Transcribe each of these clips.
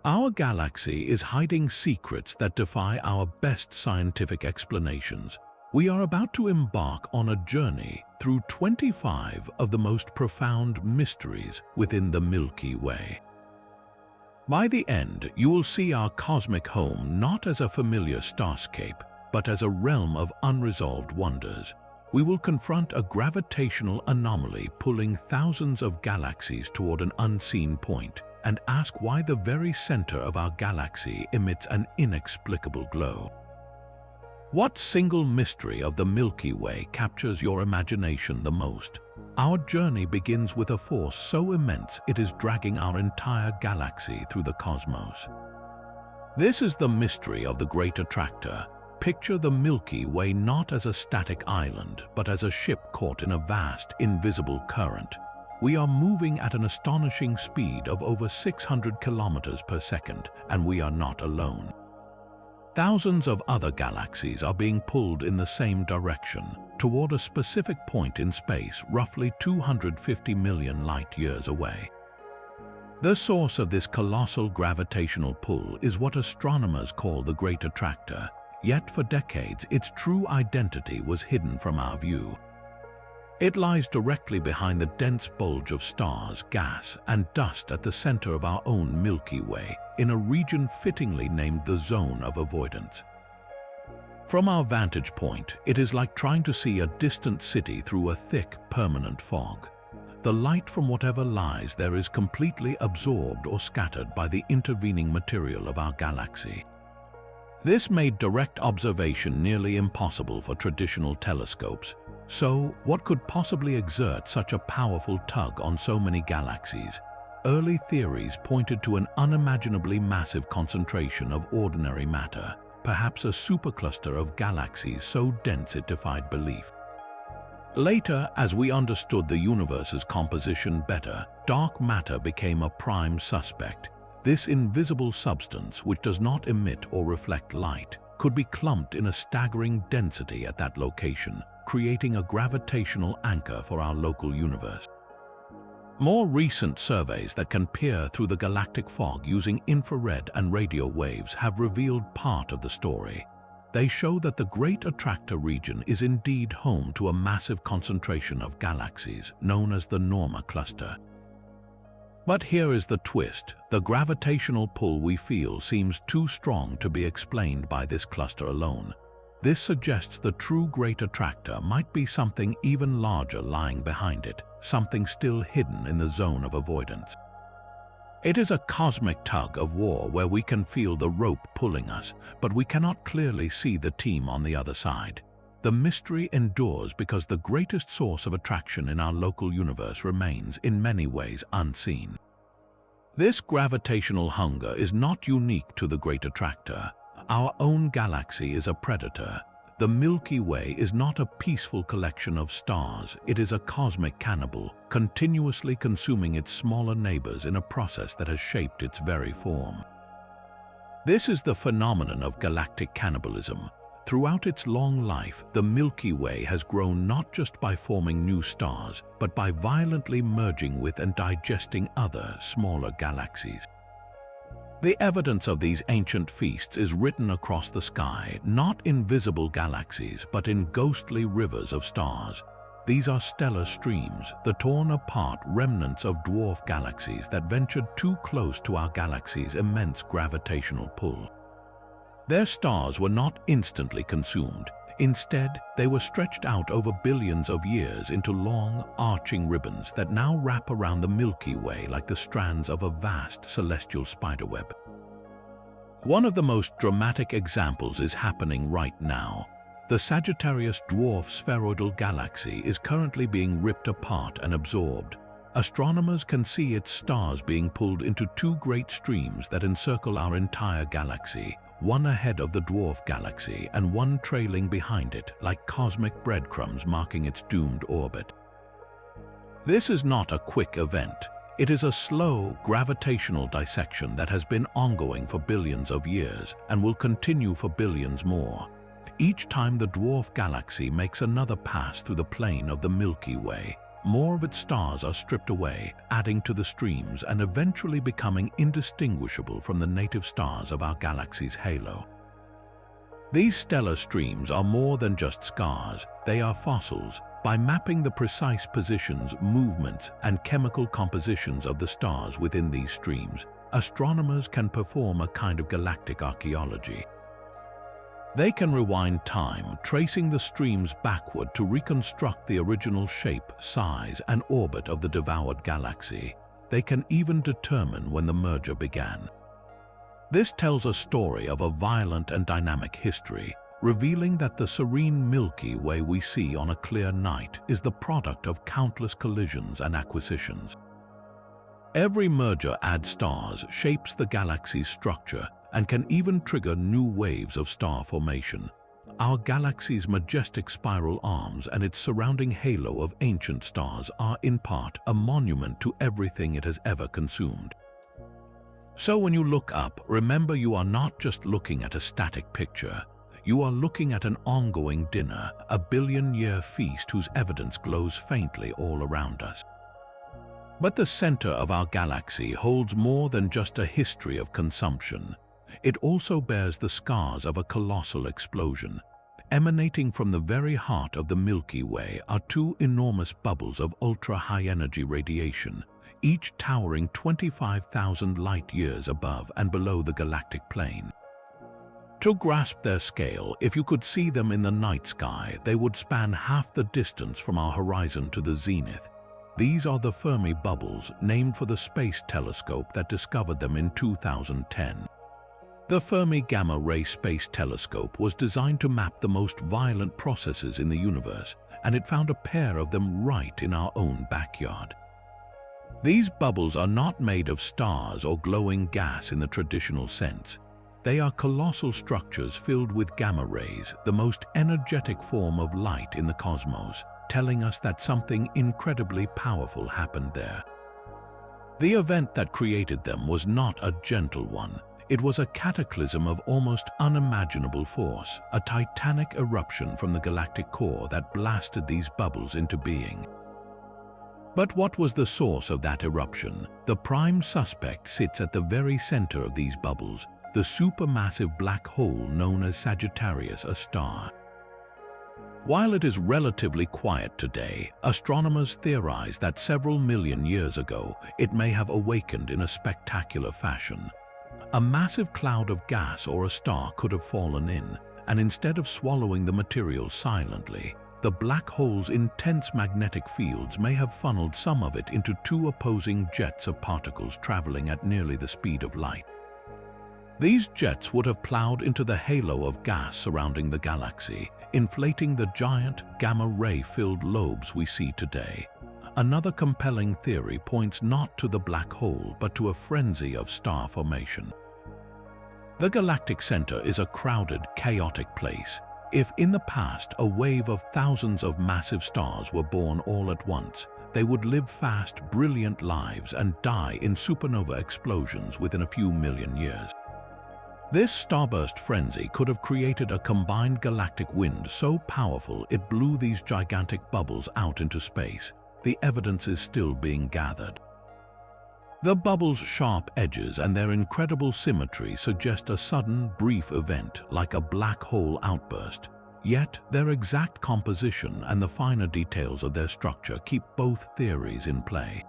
Our galaxy is hiding secrets that defy our best scientific explanations. We are about to embark on a journey through 25 of the most profound mysteries within the Milky Way. By the end, you will see our cosmic home not as a familiar starscape, but as a realm of unresolved wonders. We will confront a gravitational anomaly pulling thousands of galaxies toward an unseen point, and ask why the very center of our galaxy emits an inexplicable glow. What single mystery of the Milky Way captures your imagination the most? Our journey begins with a force so immense it is dragging our entire galaxy through the cosmos. This is the mystery of the Great Attractor. Picture the Milky Way not as a static island, but as a ship caught in a vast, invisible current. We are moving at an astonishing speed of over 600 kilometers per second, and we are not alone. Thousands of other galaxies are being pulled in the same direction, toward a specific point in space roughly 250 million light-years away. The source of this colossal gravitational pull is what astronomers call the Great Attractor, yet for decades its true identity was hidden from our view. It lies directly behind the dense bulge of stars, gas, and dust at the center of our own Milky Way, in a region fittingly named the Zone of Avoidance. From our vantage point, it is like trying to see a distant city through a thick, permanent fog. The light from whatever lies there is completely absorbed or scattered by the intervening material of our galaxy. This made direct observation nearly impossible for traditional telescopes. So, what could possibly exert such a powerful tug on so many galaxies? Early theories pointed to an unimaginably massive concentration of ordinary matter, perhaps a supercluster of galaxies so dense it defied belief. Later, as we understood the universe's composition better, dark matter became a prime suspect. This invisible substance, which does not emit or reflect light, could be clumped in a staggering density at that location, creating a gravitational anchor for our local universe. More recent surveys that can peer through the galactic fog using infrared and radio waves have revealed part of the story. They show that the Great Attractor region is indeed home to a massive concentration of galaxies, known as the Norma cluster. But here is the twist. The gravitational pull we feel seems too strong to be explained by this cluster alone. This suggests the true Great Attractor might be something even larger lying behind it, something still hidden in the Zone of Avoidance. It is a cosmic tug of war where we can feel the rope pulling us, but we cannot clearly see the team on the other side. The mystery endures because the greatest source of attraction in our local universe remains in many ways unseen. This gravitational hunger is not unique to the Great Attractor. Our own galaxy is a predator. The Milky Way is not a peaceful collection of stars, it is a cosmic cannibal, continuously consuming its smaller neighbors in a process that has shaped its very form. This is the phenomenon of galactic cannibalism. Throughout its long life, the Milky Way has grown not just by forming new stars, but by violently merging with and digesting other, smaller galaxies. The evidence of these ancient feasts is written across the sky, not in visible galaxies, but in ghostly rivers of stars. These are stellar streams, the torn apart remnants of dwarf galaxies that ventured too close to our galaxy's immense gravitational pull. Their stars were not instantly consumed. Instead, they were stretched out over billions of years into long, arching ribbons that now wrap around the Milky Way like the strands of a vast celestial spiderweb. One of the most dramatic examples is happening right now. The Sagittarius dwarf spheroidal galaxy is currently being ripped apart and absorbed. Astronomers can see its stars being pulled into two great streams that encircle our entire galaxy, one ahead of the dwarf galaxy and one trailing behind it, like cosmic breadcrumbs marking its doomed orbit. This is not a quick event. It is a slow, gravitational dissection that has been ongoing for billions of years and will continue for billions more. Each time the dwarf galaxy makes another pass through the plane of the Milky Way, more of its stars are stripped away, adding to the streams and eventually becoming indistinguishable from the native stars of our galaxy's halo. These stellar streams are more than just scars, they are fossils. By mapping the precise positions, movements, and chemical compositions of the stars within these streams, astronomers can perform a kind of galactic archaeology. They can rewind time, tracing the streams backward to reconstruct the original shape, size, and orbit of the devoured galaxy. They can even determine when the merger began. This tells a story of a violent and dynamic history, revealing that the serene Milky Way we see on a clear night is the product of countless collisions and acquisitions. Every merger adds stars, shapes the galaxy's structure, and can even trigger new waves of star formation. Our galaxy's majestic spiral arms and its surrounding halo of ancient stars are, in part, a monument to everything it has ever consumed. So when you look up, remember you are not just looking at a static picture. You are looking at an ongoing dinner, a billion-year feast whose evidence glows faintly all around us. But the center of our galaxy holds more than just a history of consumption. It also bears the scars of a colossal explosion. Emanating from the very heart of the Milky Way are two enormous bubbles of ultra-high-energy radiation, each towering 25,000 light-years above and below the galactic plane. To grasp their scale, if you could see them in the night sky, they would span half the distance from our horizon to the zenith. These are the Fermi bubbles, named for the space telescope that discovered them in 2010. The Fermi Gamma Ray Space Telescope was designed to map the most violent processes in the universe, and it found a pair of them right in our own backyard. These bubbles are not made of stars or glowing gas in the traditional sense. They are colossal structures filled with gamma rays, the most energetic form of light in the cosmos, telling us that something incredibly powerful happened there. The event that created them was not a gentle one. It was a cataclysm of almost unimaginable force, a titanic eruption from the galactic core that blasted these bubbles into being. But what was the source of that eruption? The prime suspect sits at the very center of these bubbles, the supermassive black hole known as Sagittarius, a star. While it is relatively quiet today, astronomers theorize that several million years ago it may have awakened in a spectacular fashion. A massive cloud of gas or a star could have fallen in, and instead of swallowing the material silently, the black hole's intense magnetic fields may have funneled some of it into two opposing jets of particles traveling at nearly the speed of light. These jets would have plowed into the halo of gas surrounding the galaxy, inflating the giant gamma-ray-filled lobes we see today. Another compelling theory points not to the black hole but to a frenzy of star formation. The galactic center is a crowded, chaotic place. If in the past a wave of thousands of massive stars were born all at once, they would live fast, brilliant lives and die in supernova explosions within a few million years. This starburst frenzy could have created a combined galactic wind so powerful it blew these gigantic bubbles out into space. The evidence is still being gathered. The bubbles' sharp edges and their incredible symmetry suggest a sudden, brief event like a black hole outburst. Yet, their exact composition and the finer details of their structure keep both theories in play.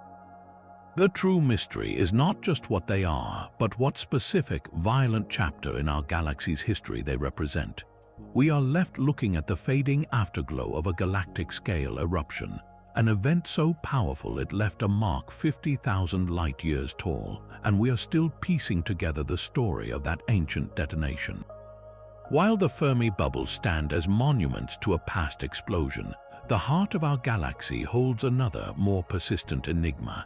The true mystery is not just what they are, but what specific, violent chapter in our galaxy's history they represent. We are left looking at the fading afterglow of a galactic-scale eruption, an event so powerful it left a mark 50,000 light-years tall, and we are still piecing together the story of that ancient detonation. While the Fermi bubbles stand as monuments to a past explosion, the heart of our galaxy holds another, more persistent enigma.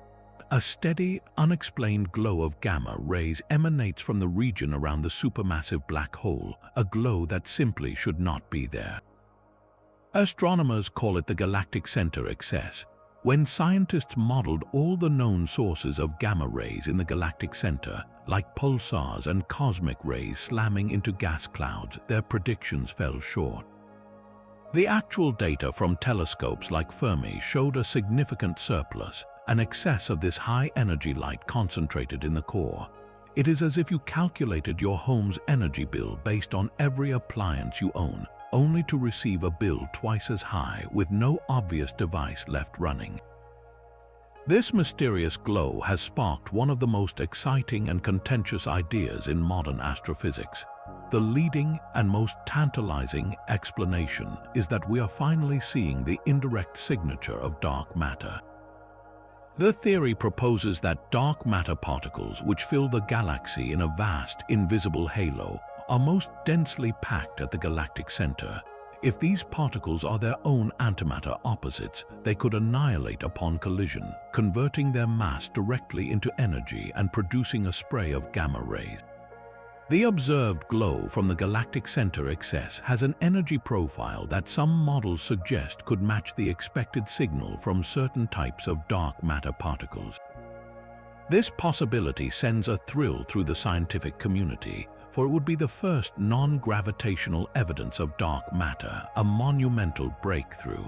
A steady, unexplained glow of gamma rays emanates from the region around the supermassive black hole, a glow that simply should not be there. Astronomers call it the galactic center excess. When scientists modeled all the known sources of gamma rays in the galactic center, like pulsars and cosmic rays slamming into gas clouds, their predictions fell short. The actual data from telescopes like Fermi showed a significant surplus, an excess of this high-energy light concentrated in the core. It is as if you calculated your home's energy bill based on every appliance you own, only to receive a bill twice as high with no obvious device left running. This mysterious glow has sparked one of the most exciting and contentious ideas in modern astrophysics. The leading and most tantalizing explanation is that we are finally seeing the indirect signature of dark matter. The theory proposes that dark matter particles, which fill the galaxy in a vast, invisible halo, are most densely packed at the galactic center. If these particles are their own antimatter opposites, they could annihilate upon collision, converting their mass directly into energy and producing a spray of gamma rays. The observed glow from the galactic center excess has an energy profile that some models suggest could match the expected signal from certain types of dark matter particles. This possibility sends a thrill through the scientific community, for it would be the first non-gravitational evidence of dark matter, a monumental breakthrough.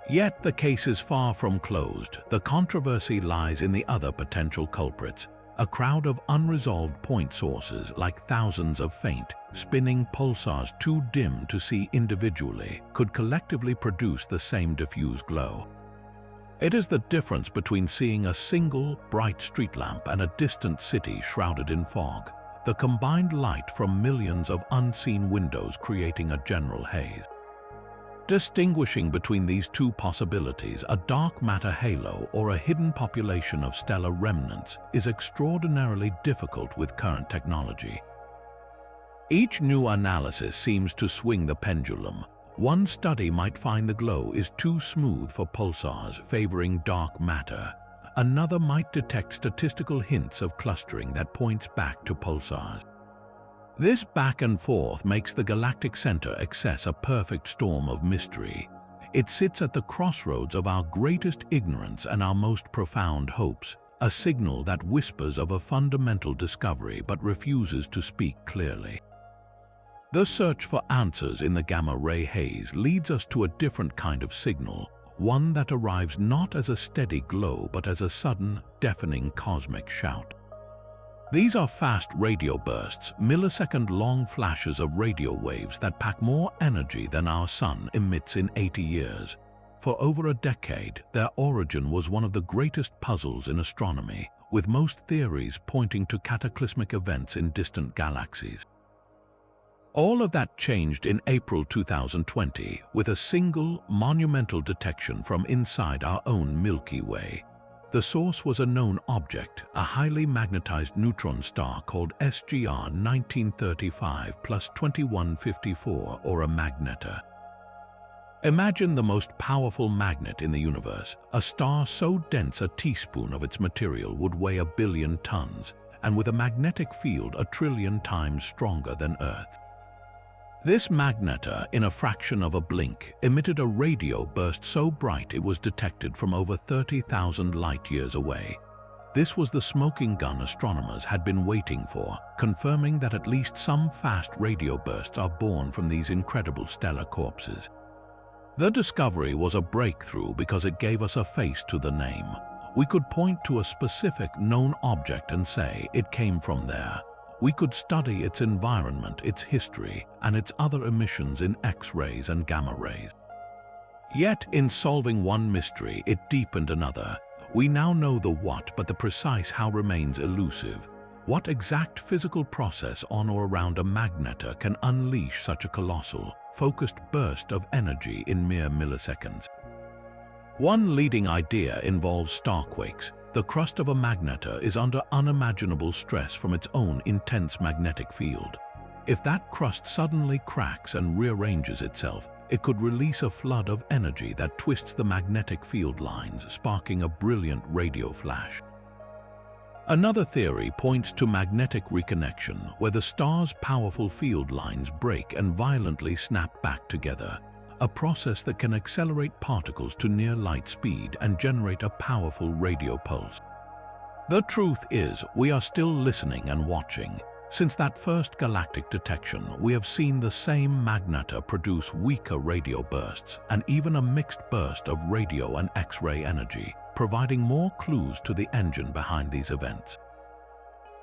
Yet the case is far from closed. The controversy lies in the other potential culprits. A crowd of unresolved point sources, like thousands of faint, spinning pulsars too dim to see individually, could collectively produce the same diffuse glow. It is the difference between seeing a single, bright street lamp and a distant city shrouded in fog, the combined light from millions of unseen windows creating a general haze. Distinguishing between these two possibilities, a dark matter halo or a hidden population of stellar remnants, is extraordinarily difficult with current technology. Each new analysis seems to swing the pendulum. One study might find the glow is too smooth for pulsars, favoring dark matter. Another might detect statistical hints of clustering that points back to pulsars. This back and forth makes the galactic center excess a perfect storm of mystery. It sits at the crossroads of our greatest ignorance and our most profound hopes, a signal that whispers of a fundamental discovery but refuses to speak clearly. The search for answers in the gamma-ray haze leads us to a different kind of signal, one that arrives not as a steady glow but as a sudden, deafening cosmic shout. These are fast radio bursts, millisecond-long flashes of radio waves that pack more energy than our sun emits in 80 years. For over a decade, their origin was one of the greatest puzzles in astronomy, with most theories pointing to cataclysmic events in distant galaxies. All of that changed in April 2020 with a single, monumental detection from inside our own Milky Way. The source was a known object, a highly magnetized neutron star called SGR 1935 plus 2154, or a magnetar. Imagine the most powerful magnet in the universe, a star so dense a teaspoon of its material would weigh 1 billion tons, and with a magnetic field 1 trillion times stronger than Earth. This magnetar, in a fraction of a blink, emitted a radio burst so bright it was detected from over 30,000 light-years away. This was the smoking gun astronomers had been waiting for, confirming that at least some fast radio bursts are born from these incredible stellar corpses. The discovery was a breakthrough because it gave us a face to the name. We could point to a specific known object and say it came from there. We could study its environment, its history, and its other emissions in X-rays and gamma rays. Yet, in solving one mystery, it deepened another. We now know the what, but the precise how remains elusive. What exact physical process on or around a magnetar can unleash such a colossal, focused burst of energy in mere milliseconds? One leading idea involves starquakes. The crust of a magnetar is under unimaginable stress from its own intense magnetic field. If that crust suddenly cracks and rearranges itself, it could release a flood of energy that twists the magnetic field lines, sparking a brilliant radio flash. Another theory points to magnetic reconnection, where the star's powerful field lines break and violently snap back together, a process that can accelerate particles to near light speed and generate a powerful radio pulse. The truth is, we are still listening and watching. Since that first galactic detection, we have seen the same magneta produce weaker radio bursts and even a mixed burst of radio and X-ray energy, providing more clues to the engine behind these events.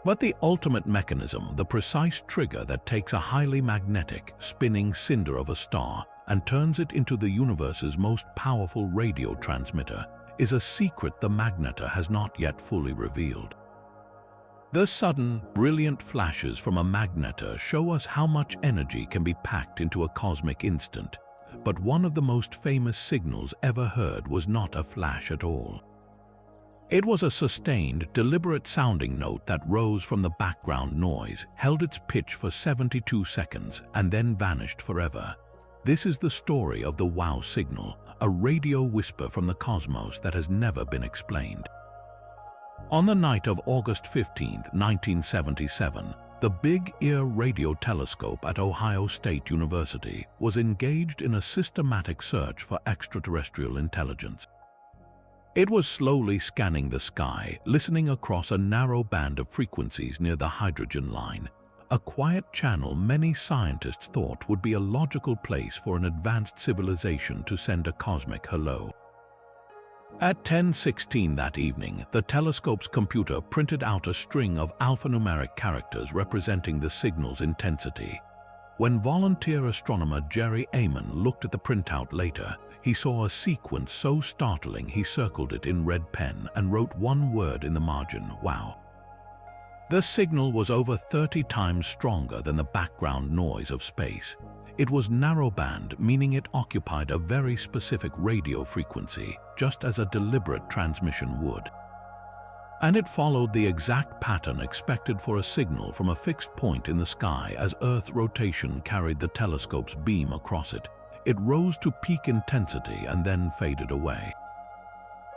But the ultimate mechanism, the precise trigger that takes a highly magnetic, spinning cinder of a star and turns it into the universe's most powerful radio transmitter, is a secret the magneta has not yet fully revealed. The sudden, brilliant flashes from a magneta show us how much energy can be packed into a cosmic instant, but one of the most famous signals ever heard was not a flash at all. It was a sustained, deliberate sounding note that rose from the background noise, held its pitch for 72 seconds, and then vanished forever. This is the story of the wow signal, a radio whisper from the cosmos that has never been explained. On the night of August 15, 1977, the Big Ear radio telescope at Ohio State University was engaged in a systematic search for extraterrestrial intelligence. It was slowly scanning the sky, listening across a narrow band of frequencies near the hydrogen line, a quiet channel many scientists thought would be a logical place for an advanced civilization to send a cosmic hello. At 10:16 that evening, the telescope's computer printed out a string of alphanumeric characters representing the signal's intensity. When volunteer astronomer Jerry Amon looked at the printout later, he saw a sequence so startling he circled it in red pen and wrote one word in the margin: wow. The signal was over 30 times stronger than the background noise of space. It was narrowband, meaning it occupied a very specific radio frequency, just as a deliberate transmission would. And it followed the exact pattern expected for a signal from a fixed point in the sky as Earth rotation carried the telescope's beam across it. It rose to peak intensity and then faded away.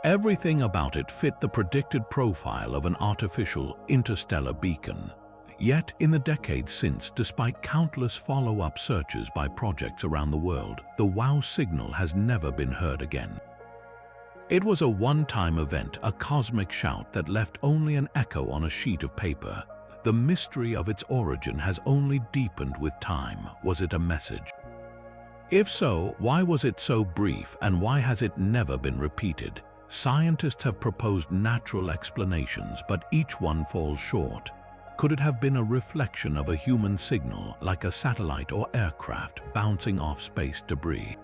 Everything about it fit the predicted profile of an artificial interstellar beacon. Yet, in the decades since, despite countless follow-up searches by projects around the world, the wow signal has never been heard again. It was a one-time event, a cosmic shout that left only an echo on a sheet of paper. The mystery of its origin has only deepened with time. Was it a message? If so, why was it so brief, and why has it never been repeated? Scientists have proposed natural explanations, but each one falls short. Could it have been a reflection of a human signal, like a satellite or aircraft bouncing off space debris?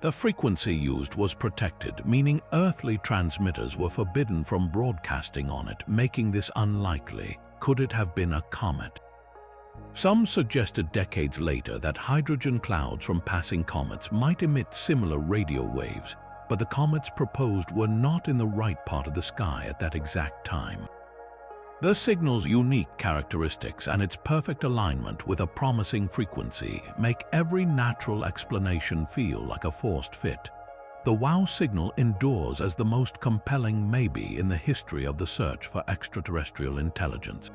The frequency used was protected, meaning earthly transmitters were forbidden from broadcasting on it, making this unlikely. Could it have been a comet? Some suggested decades later that hydrogen clouds from passing comets might emit similar radio waves, but the comets proposed were not in the right part of the sky at that exact time. The signal's unique characteristics and its perfect alignment with a promising frequency make every natural explanation feel like a forced fit. The wow signal endures as the most compelling maybe in the history of the search for extraterrestrial intelligence.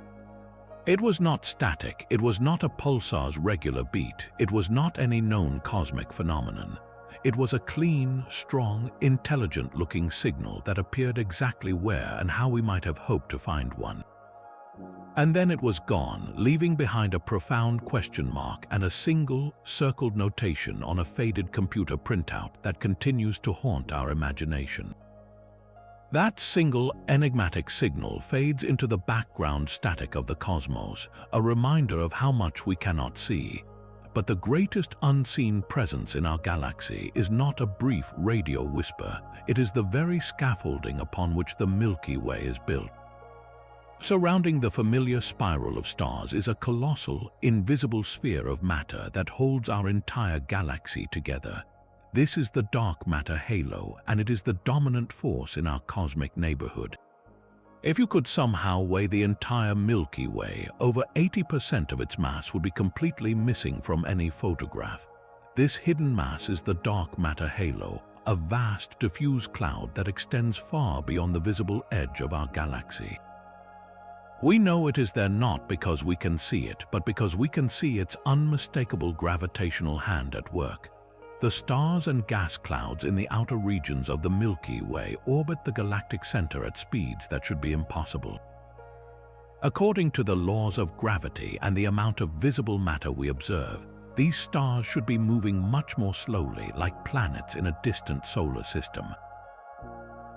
It was not static, it was not a pulsar's regular beat, it was not any known cosmic phenomenon. It was a clean, strong, intelligent-looking signal that appeared exactly where and how we might have hoped to find one. And then it was gone, leaving behind a profound question mark and a single, circled notation on a faded computer printout that continues to haunt our imagination. That single, enigmatic signal fades into the background static of the cosmos, a reminder of how much we cannot see. But the greatest unseen presence in our galaxy is not a brief radio whisper, it is the very scaffolding upon which the Milky Way is built. Surrounding the familiar spiral of stars is a colossal, invisible sphere of matter that holds our entire galaxy together. This is the dark matter halo, and it is the dominant force in our cosmic neighborhood. If you could somehow weigh the entire Milky Way, over 80% of its mass would be completely missing from any photograph. This hidden mass is the dark matter halo, a vast, diffuse cloud that extends far beyond the visible edge of our galaxy. We know it is there not because we can see it, but because we can see its unmistakable gravitational hand at work. The stars and gas clouds in the outer regions of the Milky Way orbit the galactic center at speeds that should be impossible. According to the laws of gravity and the amount of visible matter we observe, these stars should be moving much more slowly, like planets in a distant solar system.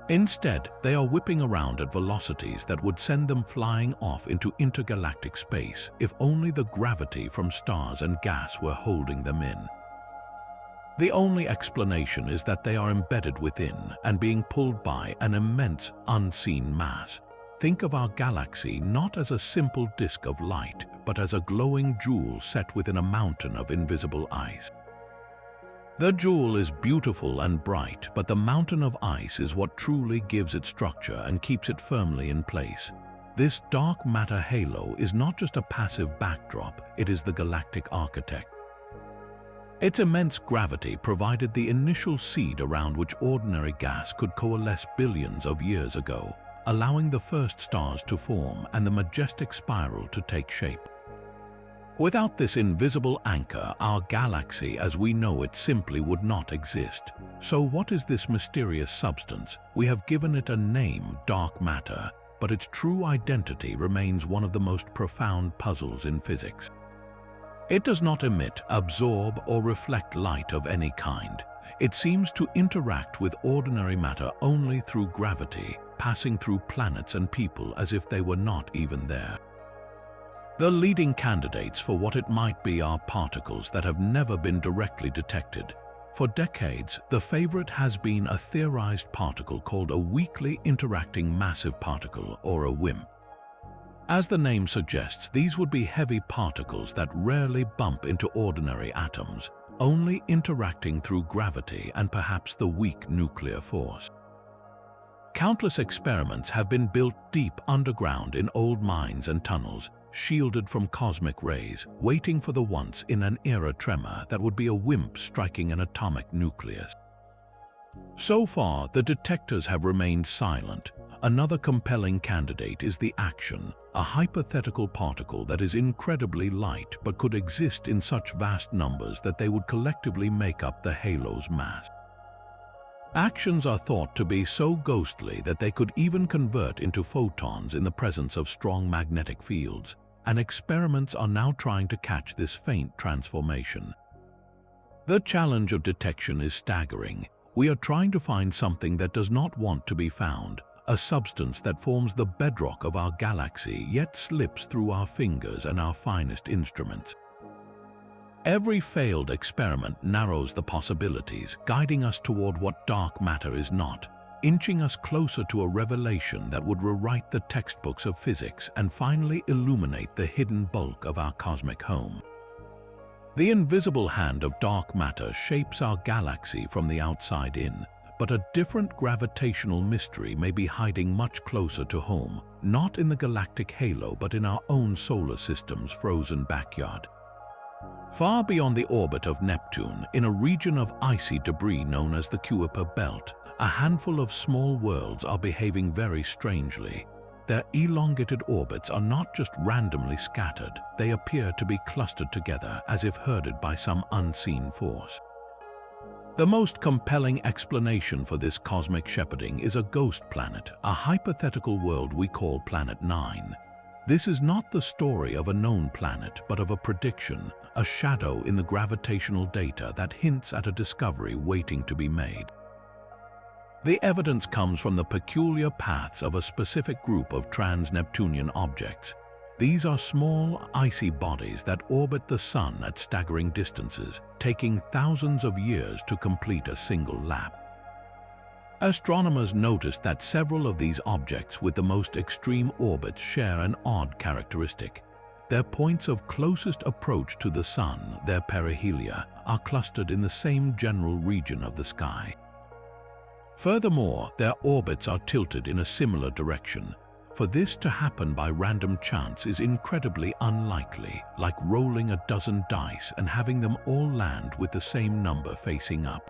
Instead, they are whipping around at velocities that would send them flying off into intergalactic space if only the gravity from stars and gas were holding them in. The only explanation is that they are embedded within and being pulled by an immense unseen mass. Think of our galaxy not as a simple disk of light, but as a glowing jewel set within a mountain of invisible ice. The jewel is beautiful and bright, but the mountain of ice is what truly gives it structure and keeps it firmly in place. This dark matter halo is not just a passive backdrop, it is the galactic architect. Its immense gravity provided the initial seed around which ordinary gas could coalesce billions of years ago, allowing the first stars to form and the majestic spiral to take shape. Without this invisible anchor, our galaxy as we know it simply would not exist. So what is this mysterious substance? We have given it a name, dark matter, but its true identity remains one of the most profound puzzles in physics. It does not emit, absorb, or reflect light of any kind. It seems to interact with ordinary matter only through gravity, passing through planets and people as if they were not even there. The leading candidates for what it might be are particles that have never been directly detected. For decades, the favorite has been a theorized particle called a weakly interacting massive particle, or a WIMP. As the name suggests, these would be heavy particles that rarely bump into ordinary atoms, only interacting through gravity and perhaps the weak nuclear force. Countless experiments have been built deep underground in old mines and tunnels, shielded from cosmic rays, waiting for the once-in-an-era tremor that would be a WIMP striking an atomic nucleus. So far, the detectors have remained silent. Another compelling candidate is the action, a hypothetical particle that is incredibly light but could exist in such vast numbers that they would collectively make up the halo's mass. Actions are thought to be so ghostly that they could even convert into photons in the presence of strong magnetic fields, and experiments are now trying to catch this faint transformation. The challenge of detection is staggering. We are trying to find something that does not want to be found, a substance that forms the bedrock of our galaxy yet slips through our fingers and our finest instruments. Every failed experiment narrows the possibilities, guiding us toward what dark matter is not, inching us closer to a revelation that would rewrite the textbooks of physics and finally illuminate the hidden bulk of our cosmic home. The invisible hand of dark matter shapes our galaxy from the outside in, but a different gravitational mystery may be hiding much closer to home, not in the galactic halo but in our own solar system's frozen backyard. Far beyond the orbit of Neptune, in a region of icy debris known as the Kuiper Belt, a handful of small worlds are behaving very strangely. Their elongated orbits are not just randomly scattered, they appear to be clustered together as if herded by some unseen force. The most compelling explanation for this cosmic shepherding is a ghost planet, a hypothetical world we call Planet 9. This is not the story of a known planet, but of a prediction, a shadow in the gravitational data that hints at a discovery waiting to be made. The evidence comes from the peculiar paths of a specific group of trans-Neptunian objects. These are small, icy bodies that orbit the Sun at staggering distances, taking thousands of years to complete a single lap. Astronomers noticed that several of these objects with the most extreme orbits share an odd characteristic. Their points of closest approach to the Sun, their perihelia, are clustered in the same general region of the sky. Furthermore, their orbits are tilted in a similar direction. For this to happen by random chance is incredibly unlikely, like rolling a dozen dice and having them all land with the same number facing up.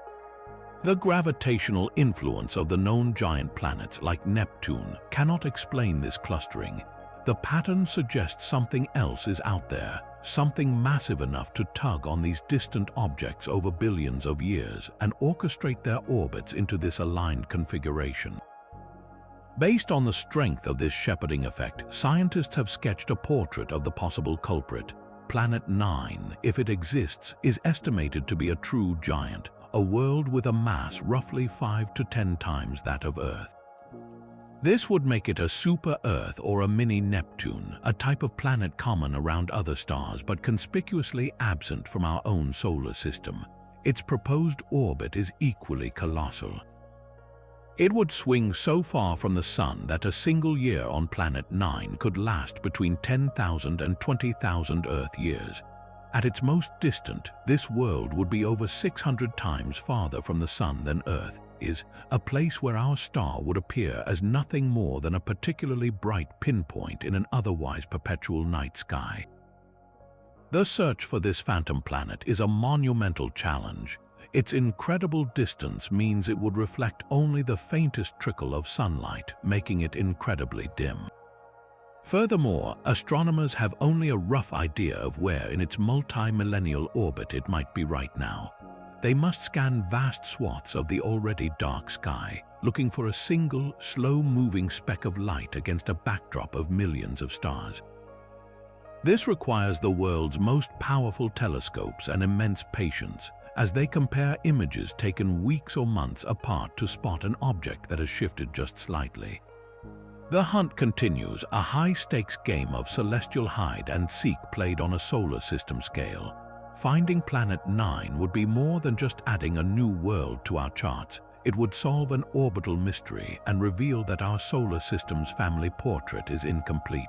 The gravitational influence of the known giant planets like Neptune cannot explain this clustering. The pattern suggests something else is out there, something massive enough to tug on these distant objects over billions of years and orchestrate their orbits into this aligned configuration. Based on the strength of this shepherding effect, scientists have sketched a portrait of the possible culprit. Planet 9, if it exists, is estimated to be a true giant, a world with a mass roughly 5 to 10 times that of Earth. This would make it a super-Earth or a mini-Neptune, a type of planet common around other stars but conspicuously absent from our own solar system. Its proposed orbit is equally colossal. It would swing so far from the Sun that a single year on Planet 9 could last between 10,000 and 20,000 Earth years. At its most distant, this world would be over 600 times farther from the Sun than Earth is, a place where our star would appear as nothing more than a particularly bright pinpoint in an otherwise perpetual night sky. The search for this phantom planet is a monumental challenge. Its incredible distance means it would reflect only the faintest trickle of sunlight, making it incredibly dim. Furthermore, astronomers have only a rough idea of where in its multi-millennial orbit it might be right now. They must scan vast swaths of the already dark sky, looking for a single, slow-moving speck of light against a backdrop of millions of stars. This requires the world's most powerful telescopes and immense patience, as they compare images taken weeks or months apart to spot an object that has shifted just slightly. The hunt continues, a high-stakes game of celestial hide-and-seek played on a solar system scale. Finding Planet 9 would be more than just adding a new world to our charts. It would solve an orbital mystery and reveal that our solar system's family portrait is incomplete.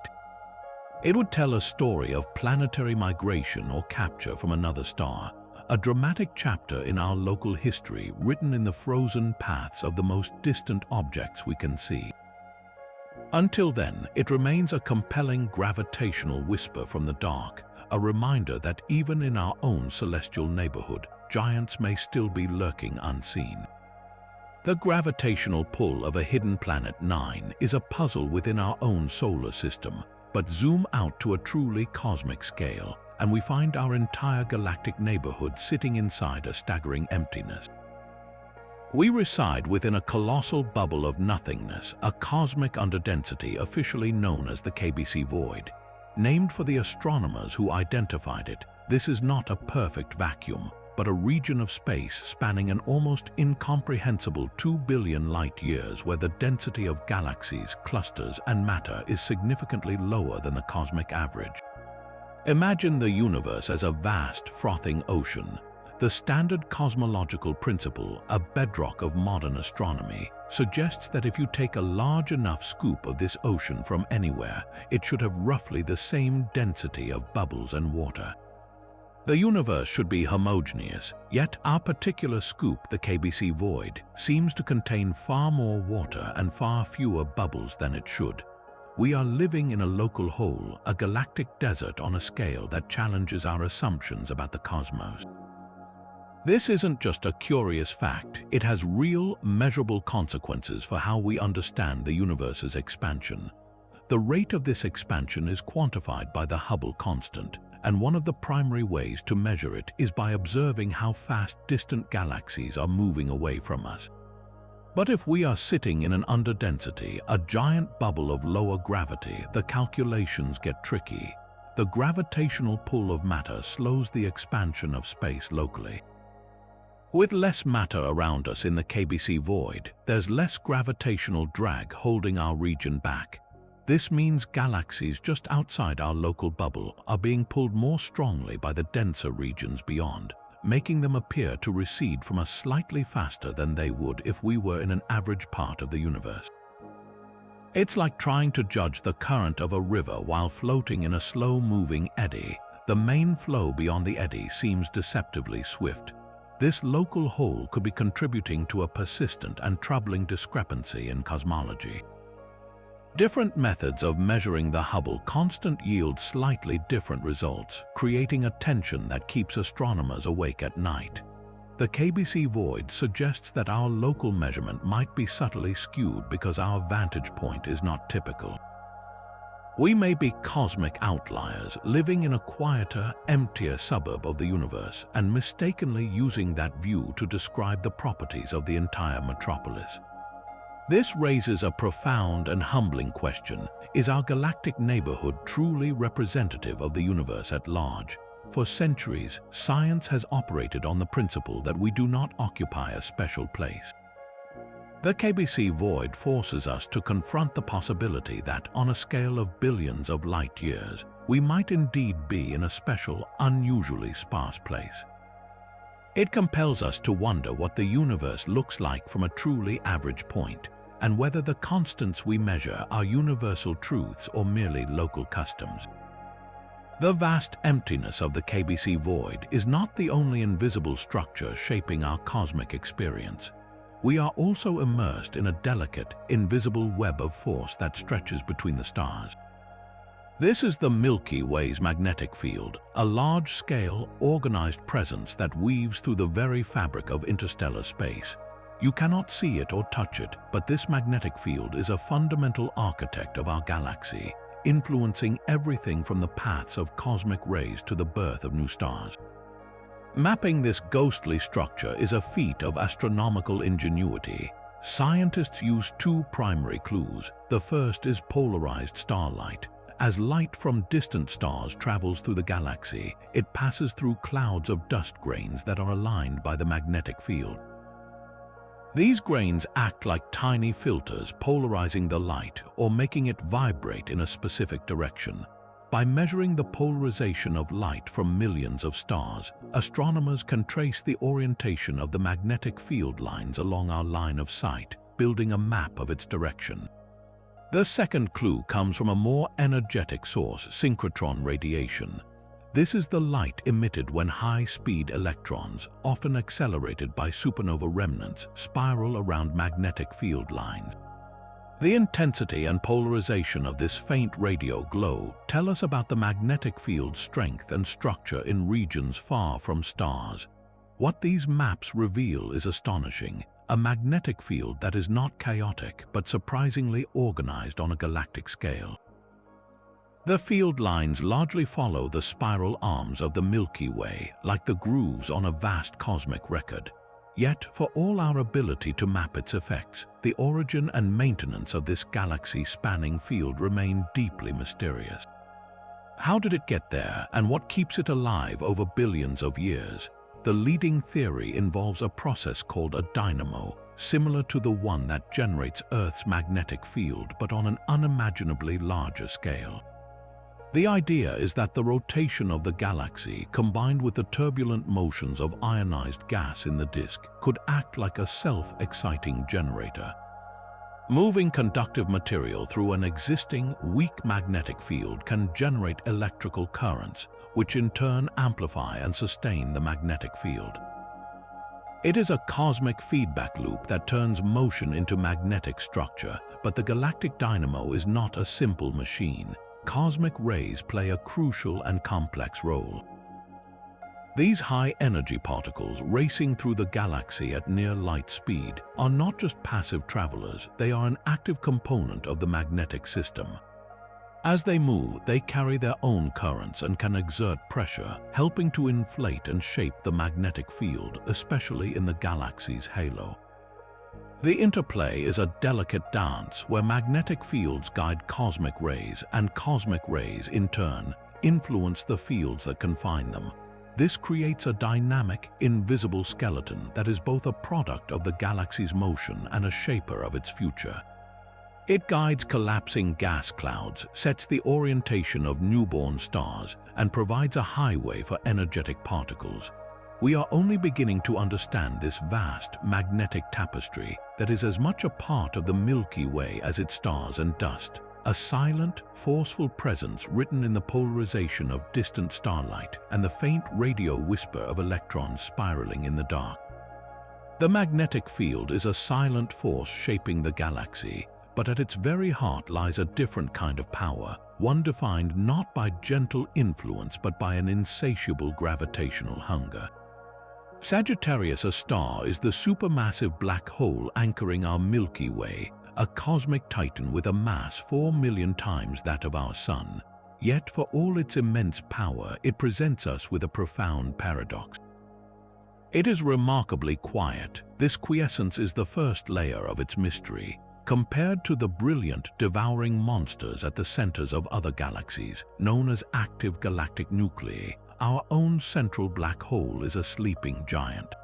It would tell a story of planetary migration or capture from another star, a dramatic chapter in our local history written in the frozen paths of the most distant objects we can see. Until then, it remains a compelling gravitational whisper from the dark, a reminder that even in our own celestial neighborhood, giants may still be lurking unseen. The gravitational pull of a hidden Planet 9 is a puzzle within our own solar system, but zoom out to a truly cosmic scale, and we find our entire galactic neighborhood sitting inside a staggering emptiness. We reside within a colossal bubble of nothingness, a cosmic underdensity officially known as the KBC void. Named for the astronomers who identified it, this is not a perfect vacuum, but a region of space spanning an almost incomprehensible 2 billion light-years where the density of galaxies, clusters, and matter is significantly lower than the cosmic average. Imagine the universe as a vast, frothing ocean. The standard cosmological principle, a bedrock of modern astronomy, suggests that if you take a large enough scoop of this ocean from anywhere, it should have roughly the same density of bubbles and water. The universe should be homogeneous, yet our particular scoop, the KBC void, seems to contain far more water and far fewer bubbles than it should. We are living in a local hole, a galactic desert on a scale that challenges our assumptions about the cosmos. This isn't just a curious fact, it has real, measurable consequences for how we understand the universe's expansion. The rate of this expansion is quantified by the Hubble constant, and one of the primary ways to measure it is by observing how fast distant galaxies are moving away from us. But if we are sitting in an underdensity, a giant bubble of lower gravity, the calculations get tricky. The gravitational pull of matter slows the expansion of space locally. With less matter around us in the KBC void, there's less gravitational drag holding our region back. This means galaxies just outside our local bubble are being pulled more strongly by the denser regions beyond, making them appear to recede from us slightly faster than they would if we were in an average part of the universe. It's like trying to judge the current of a river while floating in a slow-moving eddy. The main flow beyond the eddy seems deceptively swift. This local hole could be contributing to a persistent and troubling discrepancy in cosmology. Different methods of measuring the Hubble constant yield slightly different results, creating a tension that keeps astronomers awake at night. The KBC void suggests that our local measurement might be subtly skewed because our vantage point is not typical. We may be cosmic outliers living in a quieter, emptier suburb of the universe and mistakenly using that view to describe the properties of the entire metropolis. This raises a profound and humbling question. Is our galactic neighborhood truly representative of the universe at large? For centuries, science has operated on the principle that we do not occupy a special place. The KBC void forces us to confront the possibility that, on a scale of billions of light years, we might indeed be in a special, unusually sparse place. It compels us to wonder what the universe looks like from a truly average point, and whether the constants we measure are universal truths or merely local customs. The vast emptiness of the KBC void is not the only invisible structure shaping our cosmic experience. We are also immersed in a delicate, invisible web of force that stretches between the stars. This is the Milky Way's magnetic field, a large-scale, organized presence that weaves through the very fabric of interstellar space. You cannot see it or touch it, but this magnetic field is a fundamental architect of our galaxy, influencing everything from the paths of cosmic rays to the birth of new stars. Mapping this ghostly structure is a feat of astronomical ingenuity. Scientists use two primary clues. The first is polarized starlight. As light from distant stars travels through the galaxy, it passes through clouds of dust grains that are aligned by the magnetic field. These grains act like tiny filters, polarizing the light or making it vibrate in a specific direction. By measuring the polarization of light from millions of stars, astronomers can trace the orientation of the magnetic field lines along our line of sight, building a map of its direction. The second clue comes from a more energetic source, synchrotron radiation. This is the light emitted when high-speed electrons, often accelerated by supernova remnants, spiral around magnetic field lines. The intensity and polarization of this faint radio glow tell us about the magnetic field's strength and structure in regions far from stars. What these maps reveal is astonishing: a magnetic field that is not chaotic but surprisingly organized on a galactic scale. The field lines largely follow the spiral arms of the Milky Way, like the grooves on a vast cosmic record. Yet, for all our ability to map its effects, the origin and maintenance of this galaxy-spanning field remain deeply mysterious. How did it get there, and what keeps it alive over billions of years? The leading theory involves a process called a dynamo, similar to the one that generates Earth's magnetic field but on an unimaginably larger scale. The idea is that the rotation of the galaxy, combined with the turbulent motions of ionized gas in the disk, could act like a self-exciting generator. Moving conductive material through an existing, weak magnetic field can generate electrical currents, which in turn amplify and sustain the magnetic field. It is a cosmic feedback loop that turns motion into magnetic structure, but the galactic dynamo is not a simple machine. Cosmic rays play a crucial and complex role. These high-energy particles racing through the galaxy at near light speed are not just passive travelers, they are an active component of the magnetic system. As they move, they carry their own currents and can exert pressure, helping to inflate and shape the magnetic field, especially in the galaxy's halo. The interplay is a delicate dance where magnetic fields guide cosmic rays, and cosmic rays, in turn, influence the fields that confine them. This creates a dynamic, invisible skeleton that is both a product of the galaxy's motion and a shaper of its future. It guides collapsing gas clouds, sets the orientation of newborn stars, and provides a highway for energetic particles. We are only beginning to understand this vast, magnetic tapestry that is as much a part of the Milky Way as its stars and dust, a silent, forceful presence written in the polarization of distant starlight and the faint radio whisper of electrons spiraling in the dark. The magnetic field is a silent force shaping the galaxy, but at its very heart lies a different kind of power, one defined not by gentle influence but by an insatiable gravitational hunger. Sagittarius, a star, is the supermassive black hole anchoring our Milky Way, a cosmic titan with a mass 4 million times that of our Sun. Yet, for all its immense power, it presents us with a profound paradox. It is remarkably quiet. This quiescence is the first layer of its mystery. Compared to the brilliant, devouring monsters at the centers of other galaxies, known as active galactic nuclei, our own central black hole is a sleeping giant.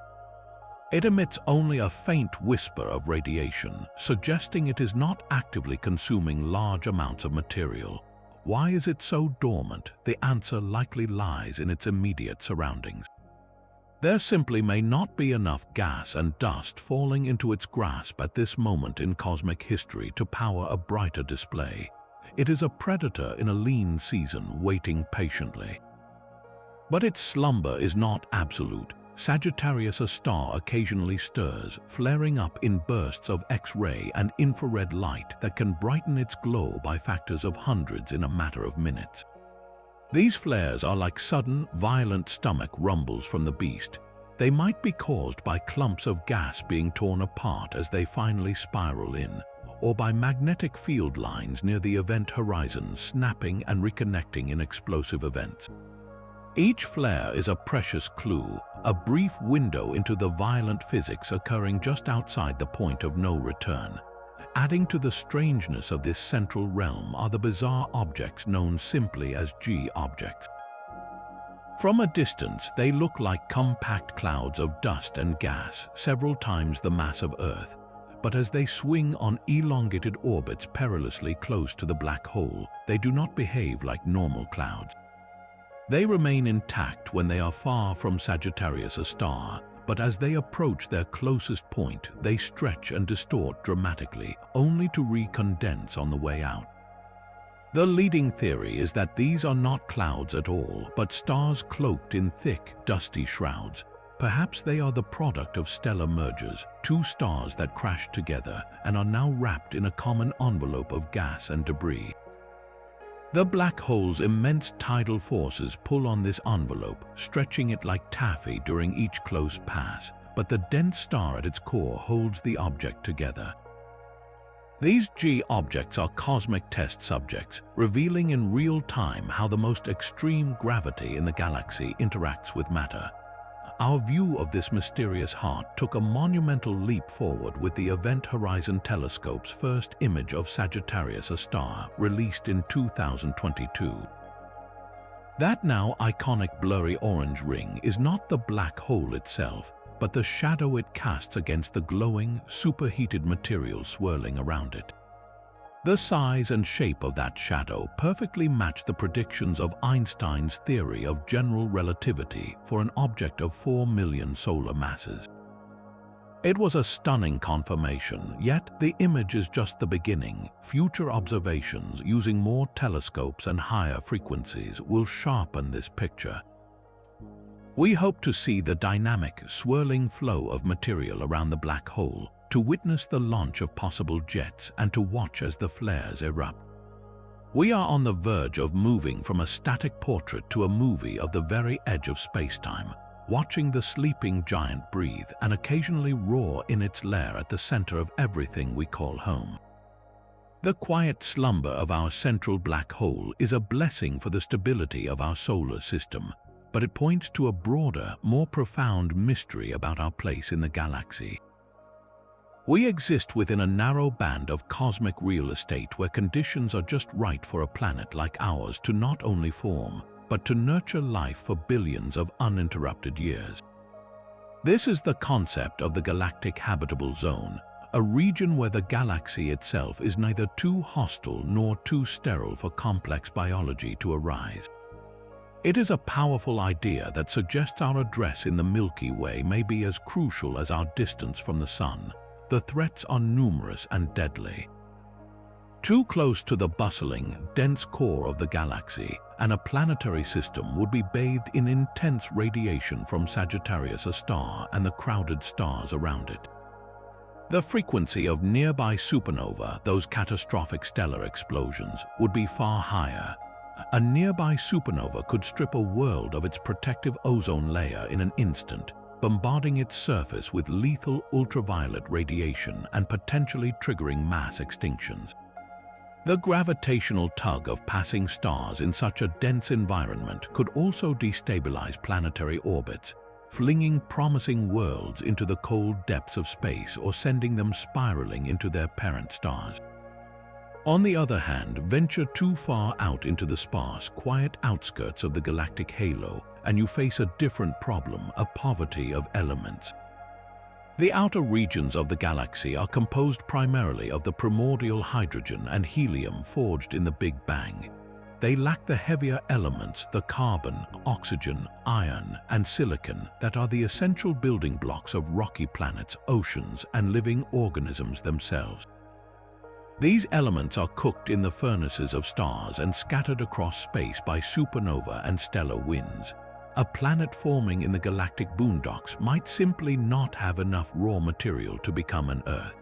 It emits only a faint whisper of radiation, suggesting it is not actively consuming large amounts of material. Why is it so dormant? The answer likely lies in its immediate surroundings. There simply may not be enough gas and dust falling into its grasp at this moment in cosmic history to power a brighter display. It is a predator in a lean season waiting patiently. But its slumber is not absolute. Sagittarius, a star, occasionally stirs, flaring up in bursts of X-ray and infrared light that can brighten its glow by factors of hundreds in a matter of minutes. These flares are like sudden, violent stomach rumbles from the beast. They might be caused by clumps of gas being torn apart as they finally spiral in, or by magnetic field lines near the event horizon snapping and reconnecting in explosive events. Each flare is a precious clue, a brief window into the violent physics occurring just outside the point of no return. Adding to the strangeness of this central realm are the bizarre objects known simply as G objects. From a distance, they look like compact clouds of dust and gas, several times the mass of Earth. But as they swing on elongated orbits perilously close to the black hole, they do not behave like normal clouds. They remain intact when they are far from Sagittarius, a star, but as they approach their closest point, they stretch and distort dramatically, only to recondense on the way out. The leading theory is that these are not clouds at all, but stars cloaked in thick, dusty shrouds. Perhaps they are the product of stellar mergers, two stars that crashed together and are now wrapped in a common envelope of gas and debris. The black hole's immense tidal forces pull on this envelope, stretching it like taffy during each close pass, but the dense star at its core holds the object together. These G objects are cosmic test subjects, revealing in real time how the most extreme gravity in the galaxy interacts with matter. Our view of this mysterious heart took a monumental leap forward with the Event Horizon Telescope's first image of Sagittarius, a star, released in 2022. That now iconic blurry orange ring is not the black hole itself, but the shadow it casts against the glowing, superheated material swirling around it. The size and shape of that shadow perfectly match the predictions of Einstein's theory of general relativity for an object of 4 million solar masses. It was a stunning confirmation, yet the image is just the beginning. Future observations using more telescopes and higher frequencies will sharpen this picture. We hope to see the dynamic, swirling flow of material around the black hole, to witness the launch of possible jets and to watch as the flares erupt. We are on the verge of moving from a static portrait to a movie of the very edge of space-time, watching the sleeping giant breathe and occasionally roar in its lair at the center of everything we call home. The quiet slumber of our central black hole is a blessing for the stability of our solar system, but it points to a broader, more profound mystery about our place in the galaxy. We exist within a narrow band of cosmic real estate where conditions are just right for a planet like ours to not only form, but to nurture life for billions of uninterrupted years. This is the concept of the galactic habitable zone, a region where the galaxy itself is neither too hostile nor too sterile for complex biology to arise. It is a powerful idea that suggests our address in the Milky Way may be as crucial as our distance from the Sun. The threats are numerous and deadly. Too close to the bustling, dense core of the galaxy, and a planetary system would be bathed in intense radiation from Sagittarius, a star, and the crowded stars around it. The frequency of nearby supernova, those catastrophic stellar explosions, would be far higher. A nearby supernova could strip a world of its protective ozone layer in an instant, bombarding its surface with lethal ultraviolet radiation and potentially triggering mass extinctions. The gravitational tug of passing stars in such a dense environment could also destabilize planetary orbits, flinging promising worlds into the cold depths of space or sending them spiraling into their parent stars. On the other hand, venture too far out into the sparse, quiet outskirts of the galactic halo, and you face a different problem, a poverty of elements. The outer regions of the galaxy are composed primarily of the primordial hydrogen and helium forged in the Big Bang. They lack the heavier elements, the carbon, oxygen, iron, and silicon that are the essential building blocks of rocky planets, oceans, and living organisms themselves. These elements are cooked in the furnaces of stars and scattered across space by supernova and stellar winds. A planet forming in the galactic boondocks might simply not have enough raw material to become an Earth.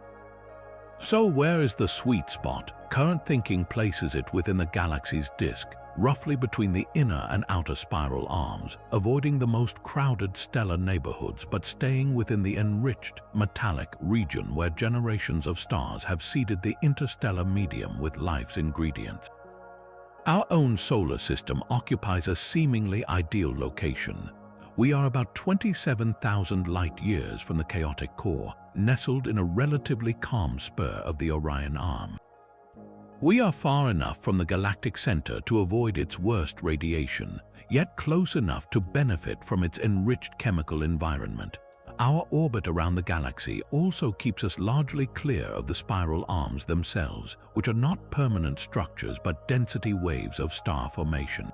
So where is the sweet spot? Current thinking places it within the galaxy's disk, roughly between the inner and outer spiral arms, avoiding the most crowded stellar neighborhoods but staying within the enriched, metallic region where generations of stars have seeded the interstellar medium with life's ingredients. Our own solar system occupies a seemingly ideal location. We are about 27,000 light-years from the chaotic core, nestled in a relatively calm spur of the Orion Arm. We are far enough from the galactic center to avoid its worst radiation, yet close enough to benefit from its enriched chemical environment. Our orbit around the galaxy also keeps us largely clear of the spiral arms themselves, which are not permanent structures but density waves of star formation.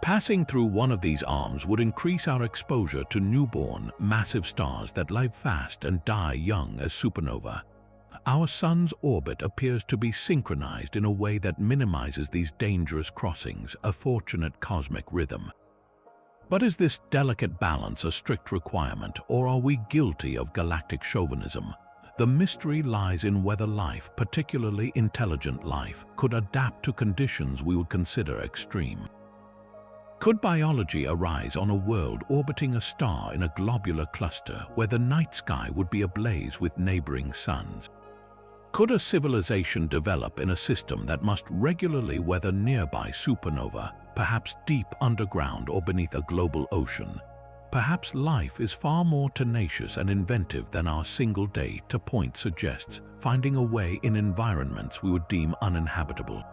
Passing through one of these arms would increase our exposure to newborn, massive stars that live fast and die young as supernova. Our sun's orbit appears to be synchronized in a way that minimizes these dangerous crossings, a fortunate cosmic rhythm. But is this delicate balance a strict requirement, or are we guilty of galactic chauvinism? The mystery lies in whether life, particularly intelligent life, could adapt to conditions we would consider extreme. Could biology arise on a world orbiting a star in a globular cluster where the night sky would be ablaze with neighboring suns? Could a civilization develop in a system that must regularly weather nearby supernova, perhaps deep underground or beneath a global ocean? Perhaps life is far more tenacious and inventive than our single data point suggests, finding a way in environments we would deem uninhabitable.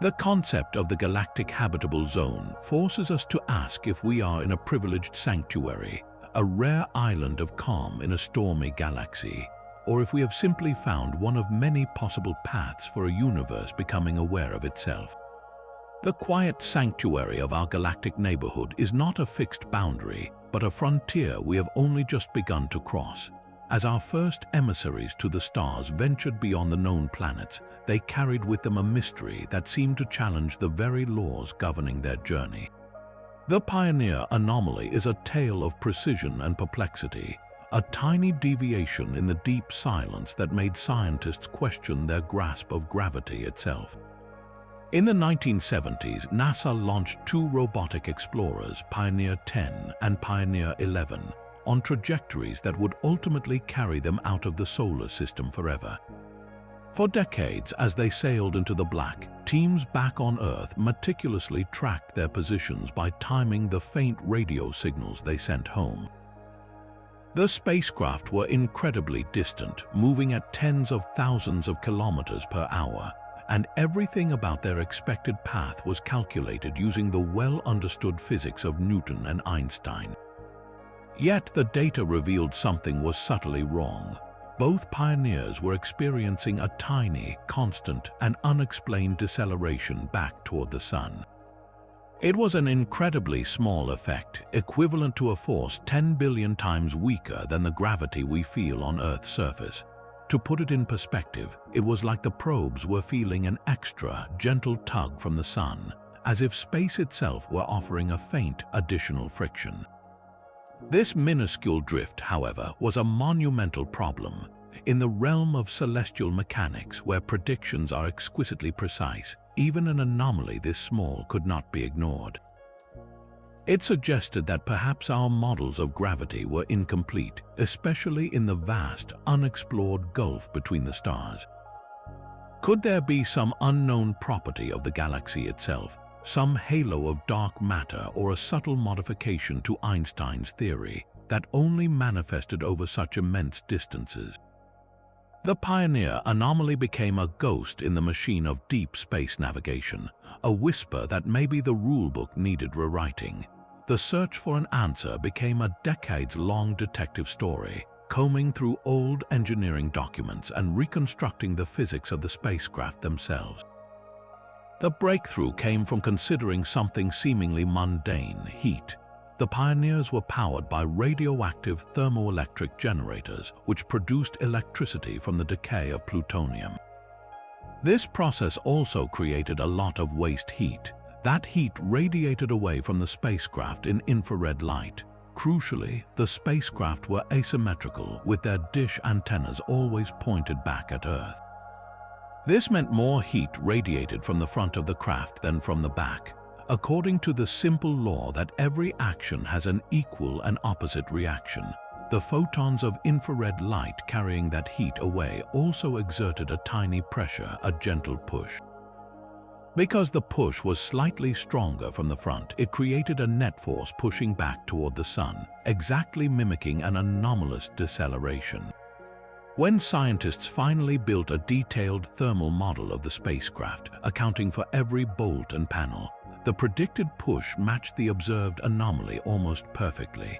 The concept of the galactic habitable zone forces us to ask if we are in a privileged sanctuary, a rare island of calm in a stormy galaxy, or if we have simply found one of many possible paths for a universe becoming aware of itself. The quiet sanctuary of our galactic neighborhood is not a fixed boundary, but a frontier we have only just begun to cross. As our first emissaries to the stars ventured beyond the known planets, they carried with them a mystery that seemed to challenge the very laws governing their journey. The Pioneer anomaly is a tale of precision and perplexity, a tiny deviation in the deep silence that made scientists question their grasp of gravity itself. In the 1970s, NASA launched two robotic explorers, Pioneer 10 and Pioneer 11, on trajectories that would ultimately carry them out of the solar system forever. For decades, as they sailed into the black, teams back on Earth meticulously tracked their positions by timing the faint radio signals they sent home. The spacecraft were incredibly distant, moving at tens of thousands of kilometers per hour, and everything about their expected path was calculated using the well-understood physics of Newton and Einstein. Yet the data revealed something was subtly wrong. Both pioneers were experiencing a tiny, constant, and unexplained deceleration back toward the sun. It was an incredibly small effect, equivalent to a force 10 billion times weaker than the gravity we feel on Earth's surface. To put it in perspective, it was like the probes were feeling an extra, gentle tug from the sun, as if space itself were offering a faint, additional friction. This minuscule drift, however, was a monumental problem. In the realm of celestial mechanics, where predictions are exquisitely precise, even an anomaly this small could not be ignored. It suggested that perhaps our models of gravity were incomplete, especially in the vast, unexplored gulf between the stars. Could there be some unknown property of the galaxy itself, some halo of dark matter or a subtle modification to Einstein's theory that only manifested over such immense distances. The Pioneer anomaly became a ghost in the machine of deep space navigation, a whisper that maybe the rulebook needed rewriting. The search for an answer became a decades-long detective story, combing through old engineering documents and reconstructing the physics of the spacecraft themselves. The breakthrough came from considering something seemingly mundane: heat. The Pioneers were powered by radioactive thermoelectric generators, which produced electricity from the decay of plutonium. This process also created a lot of waste heat. That heat radiated away from the spacecraft in infrared light. Crucially, the spacecraft were asymmetrical, with their dish antennas always pointed back at Earth. This meant more heat radiated from the front of the craft than from the back, according to the simple law that every action has an equal and opposite reaction. The photons of infrared light carrying that heat away also exerted a tiny pressure, a gentle push. Because the push was slightly stronger from the front, it created a net force pushing back toward the Sun, exactly mimicking an anomalous deceleration. When scientists finally built a detailed thermal model of the spacecraft, accounting for every bolt and panel, the predicted push matched the observed anomaly almost perfectly.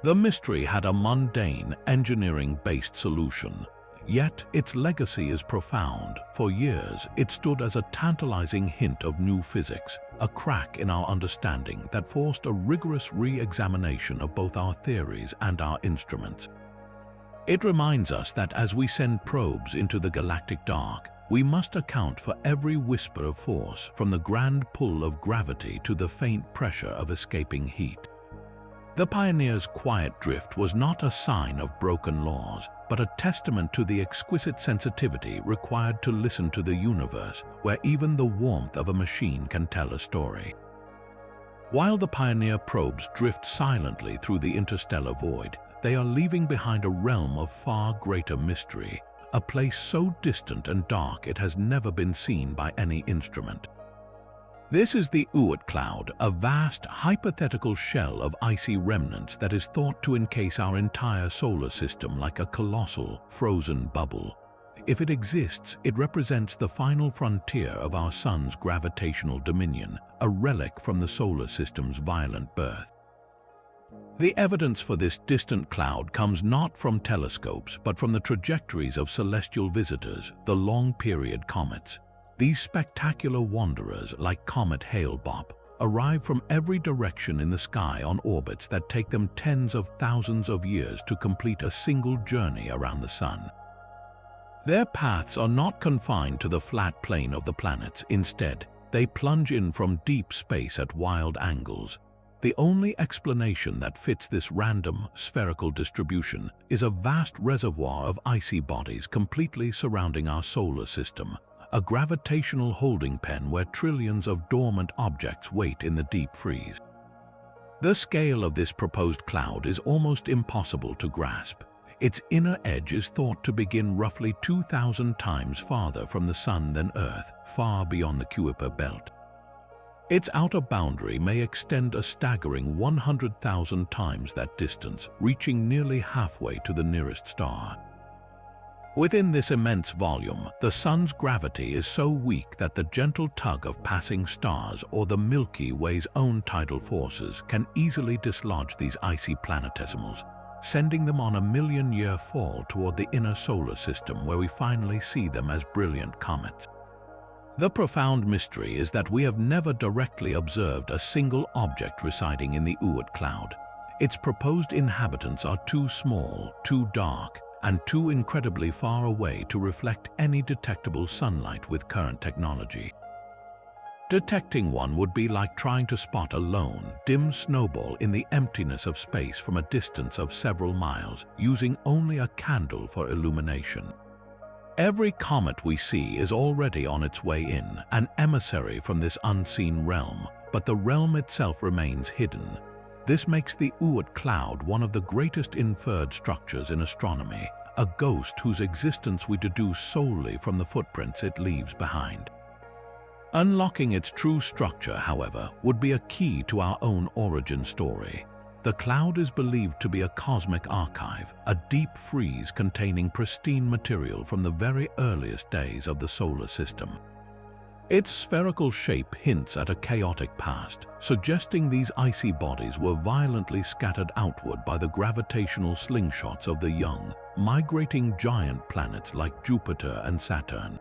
The mystery had a mundane, engineering-based solution, yet its legacy is profound. For years, it stood as a tantalizing hint of new physics, a crack in our understanding that forced a rigorous re-examination of both our theories and our instruments. It reminds us that as we send probes into the galactic dark, we must account for every whisper of force, from the grand pull of gravity to the faint pressure of escaping heat. The Pioneer's quiet drift was not a sign of broken laws, but a testament to the exquisite sensitivity required to listen to the universe, where even the warmth of a machine can tell a story. While the Pioneer probes drift silently through the interstellar void, they are leaving behind a realm of far greater mystery, a place so distant and dark it has never been seen by any instrument. This is the Oort cloud, a vast, hypothetical shell of icy remnants that is thought to encase our entire solar system like a colossal, frozen bubble. If it exists, it represents the final frontier of our Sun's gravitational dominion, a relic from the solar system's violent birth. The evidence for this distant cloud comes not from telescopes, but from the trajectories of celestial visitors, the long-period comets. These spectacular wanderers, like Comet Hale-Bopp, arrive from every direction in the sky on orbits that take them tens of thousands of years to complete a single journey around the Sun. Their paths are not confined to the flat plane of the planets. Instead, they plunge in from deep space at wild angles. The only explanation that fits this random, spherical distribution is a vast reservoir of icy bodies completely surrounding our solar system, a gravitational holding pen where trillions of dormant objects wait in the deep freeze. The scale of this proposed cloud is almost impossible to grasp. Its inner edge is thought to begin roughly 2,000 times farther from the Sun than Earth, far beyond the Kuiper belt. Its outer boundary may extend a staggering 100,000 times that distance, reaching nearly halfway to the nearest star. Within this immense volume, the Sun's gravity is so weak that the gentle tug of passing stars or the Milky Way's own tidal forces can easily dislodge these icy planetesimals, sending them on a million-year fall toward the inner solar system, where we finally see them as brilliant comets. The profound mystery is that we have never directly observed a single object residing in the Oort cloud. Its proposed inhabitants are too small, too dark, and too incredibly far away to reflect any detectable sunlight with current technology. Detecting one would be like trying to spot a lone, dim snowball in the emptiness of space from a distance of several miles, using only a candle for illumination. Every comet we see is already on its way in, an emissary from this unseen realm, but the realm itself remains hidden. This makes the Oort cloud one of the greatest inferred structures in astronomy, a ghost whose existence we deduce solely from the footprints it leaves behind. Unlocking its true structure, however, would be a key to our own origin story. The cloud is believed to be a cosmic archive, a deep freeze containing pristine material from the very earliest days of the solar system. Its spherical shape hints at a chaotic past, suggesting these icy bodies were violently scattered outward by the gravitational slingshots of the young, migrating giant planets like Jupiter and Saturn.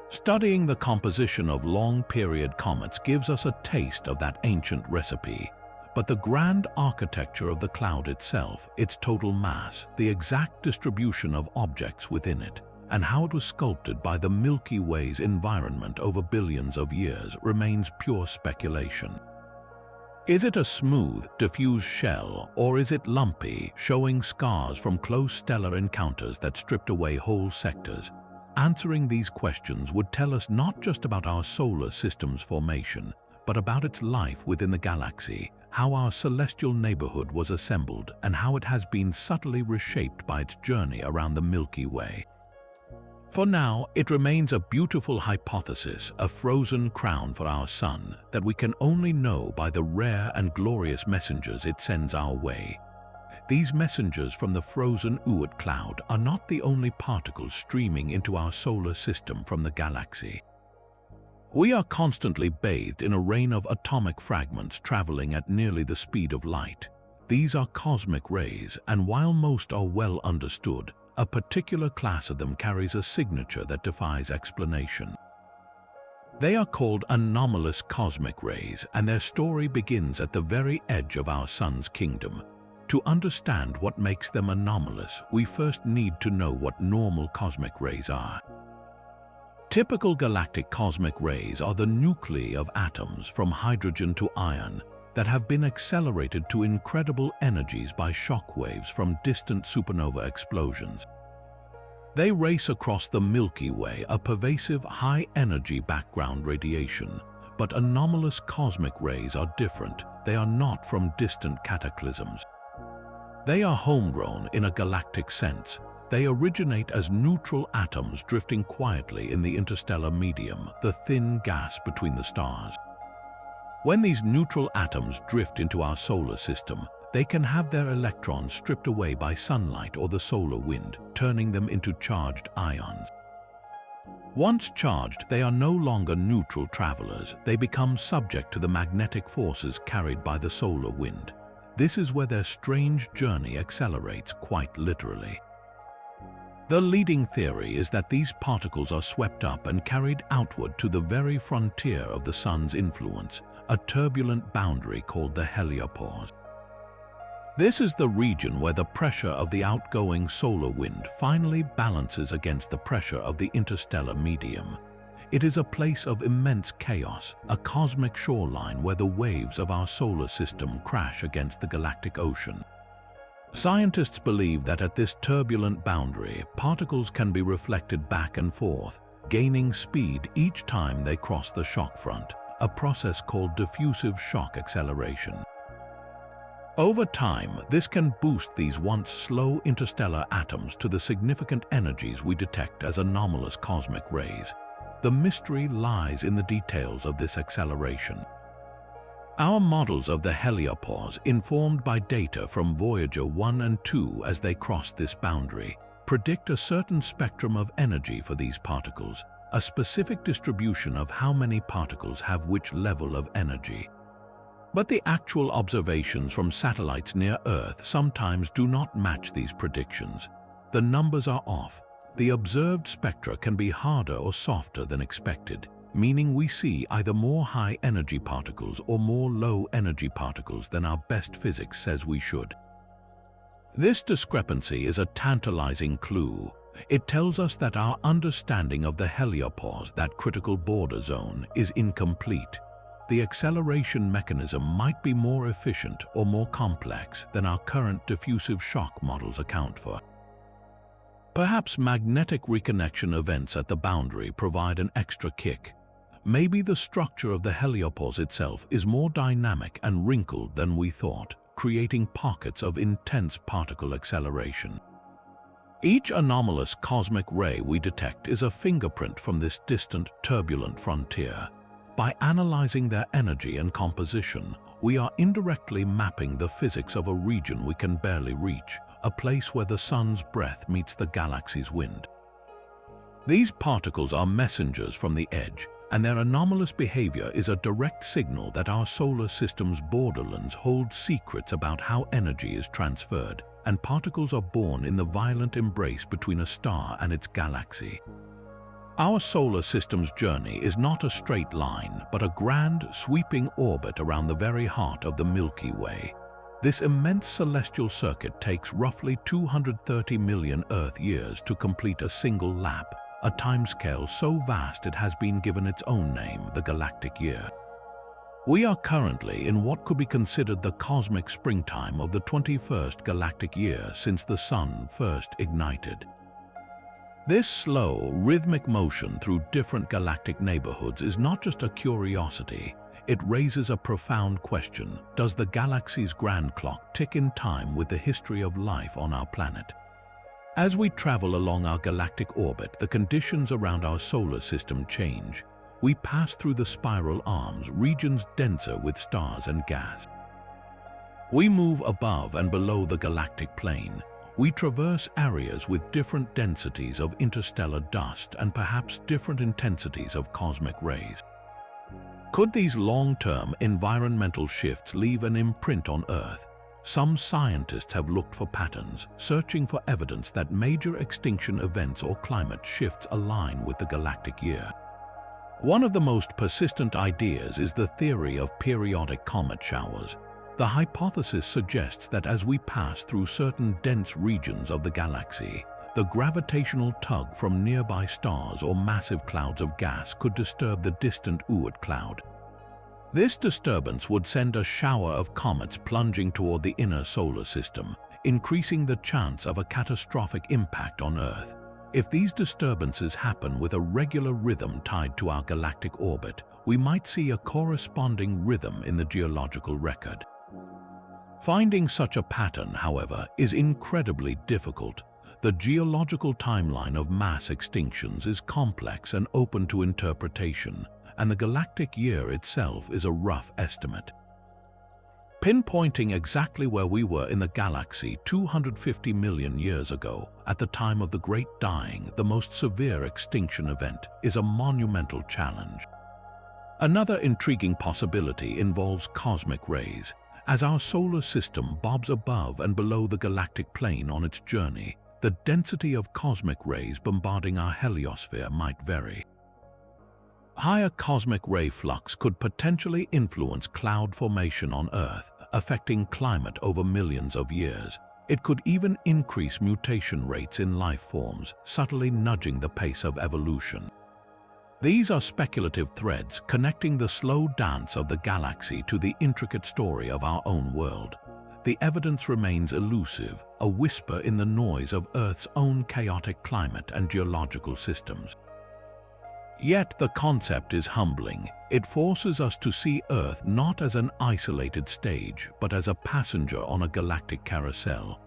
Studying the composition of long-period comets gives us a taste of that ancient recipe, but the grand architecture of the cloud itself, its total mass, the exact distribution of objects within it, and how it was sculpted by the Milky Way's environment over billions of years remains pure speculation. Is it a smooth, diffuse shell, or is it lumpy, showing scars from close stellar encounters that stripped away whole sectors? Answering these questions would tell us not just about our solar system's formation, but about its life within the galaxy, how our celestial neighborhood was assembled, and how it has been subtly reshaped by its journey around the Milky Way. For now, it remains a beautiful hypothesis, a frozen crown for our sun that we can only know by the rare and glorious messengers it sends our way. These messengers from the frozen Oort cloud are not the only particles streaming into our solar system from the galaxy. We are constantly bathed in a rain of atomic fragments traveling at nearly the speed of light. These are cosmic rays, and while most are well understood, a particular class of them carries a signature that defies explanation. They are called anomalous cosmic rays, and their story begins at the very edge of our sun's kingdom. To understand what makes them anomalous, we first need to know what normal cosmic rays are. Typical galactic cosmic rays are the nuclei of atoms from hydrogen to iron that have been accelerated to incredible energies by shock waves from distant supernova explosions. They race across the Milky Way, a pervasive high-energy background radiation. But anomalous cosmic rays are different. They are not from distant cataclysms. They are homegrown in a galactic sense. They originate as neutral atoms drifting quietly in the interstellar medium, the thin gas between the stars. When these neutral atoms drift into our solar system, they can have their electrons stripped away by sunlight or the solar wind, turning them into charged ions. Once charged, they are no longer neutral travelers. They become subject to the magnetic forces carried by the solar wind. This is where their strange journey accelerates, quite literally. The leading theory is that these particles are swept up and carried outward to the very frontier of the sun's influence, a turbulent boundary called the heliopause. This is the region where the pressure of the outgoing solar wind finally balances against the pressure of the interstellar medium. It is a place of immense chaos, a cosmic shoreline where the waves of our solar system crash against the galactic ocean. Scientists believe that at this turbulent boundary, particles can be reflected back and forth, gaining speed each time they cross the shock front, a process called diffusive shock acceleration. Over time, this can boost these once slow interstellar atoms to the significant energies we detect as anomalous cosmic rays. The mystery lies in the details of this acceleration. Our models of the heliopause, informed by data from Voyager 1 and 2 as they crossed this boundary, predict a certain spectrum of energy for these particles, a specific distribution of how many particles have which level of energy. But the actual observations from satellites near Earth sometimes do not match these predictions. The numbers are off. The observed spectra can be harder or softer than expected, meaning we see either more high-energy particles or more low-energy particles than our best physics says we should. This discrepancy is a tantalizing clue. It tells us that our understanding of the heliopause, that critical border zone, is incomplete. The acceleration mechanism might be more efficient or more complex than our current diffusive shock models account for. Perhaps magnetic reconnection events at the boundary provide an extra kick. Maybe the structure of the heliopause itself is more dynamic and wrinkled than we thought, creating pockets of intense particle acceleration. Each anomalous cosmic ray we detect is a fingerprint from this distant, turbulent frontier. By analyzing their energy and composition, we are indirectly mapping the physics of a region we can barely reach, a place where the sun's breath meets the galaxy's wind. These particles are messengers from the edge, and their anomalous behavior is a direct signal that our solar system's borderlands hold secrets about how energy is transferred, and particles are born in the violent embrace between a star and its galaxy. Our solar system's journey is not a straight line, but a grand, sweeping orbit around the very heart of the Milky Way. This immense celestial circuit takes roughly 230 million Earth years to complete a single lap, a timescale so vast it has been given its own name, the galactic year. We are currently in what could be considered the cosmic springtime of the 21st galactic year since the Sun first ignited. This slow, rhythmic motion through different galactic neighborhoods is not just a curiosity. It raises a profound question: does the galaxy's grand clock tick in time with the history of life on our planet? As we travel along our galactic orbit, the conditions around our solar system change. We pass through the spiral arms, regions denser with stars and gas. We move above and below the galactic plane. We traverse areas with different densities of interstellar dust and perhaps different intensities of cosmic rays. Could these long-term environmental shifts leave an imprint on Earth? Some scientists have looked for patterns, searching for evidence that major extinction events or climate shifts align with the galactic year. One of the most persistent ideas is the theory of periodic comet showers. The hypothesis suggests that as we pass through certain dense regions of the galaxy, the gravitational tug from nearby stars or massive clouds of gas could disturb the distant Oort cloud. This disturbance would send a shower of comets plunging toward the inner solar system, increasing the chance of a catastrophic impact on Earth. If these disturbances happen with a regular rhythm tied to our galactic orbit, we might see a corresponding rhythm in the geological record. Finding such a pattern, however, is incredibly difficult. The geological timeline of mass extinctions is complex and open to interpretation, and the galactic year itself is a rough estimate. Pinpointing exactly where we were in the galaxy 250 million years ago, at the time of the Great Dying, the most severe extinction event, is a monumental challenge. Another intriguing possibility involves cosmic rays. As our solar system bobs above and below the galactic plane on its journey, the density of cosmic rays bombarding our heliosphere might vary. Higher cosmic ray flux could potentially influence cloud formation on Earth, affecting climate over millions of years. It could even increase mutation rates in life forms, subtly nudging the pace of evolution. These are speculative threads connecting the slow dance of the galaxy to the intricate story of our own world. The evidence remains elusive, a whisper in the noise of Earth's own chaotic climate and geological systems. Yet the concept is humbling. It forces us to see Earth not as an isolated stage, but as a passenger on a galactic carousel.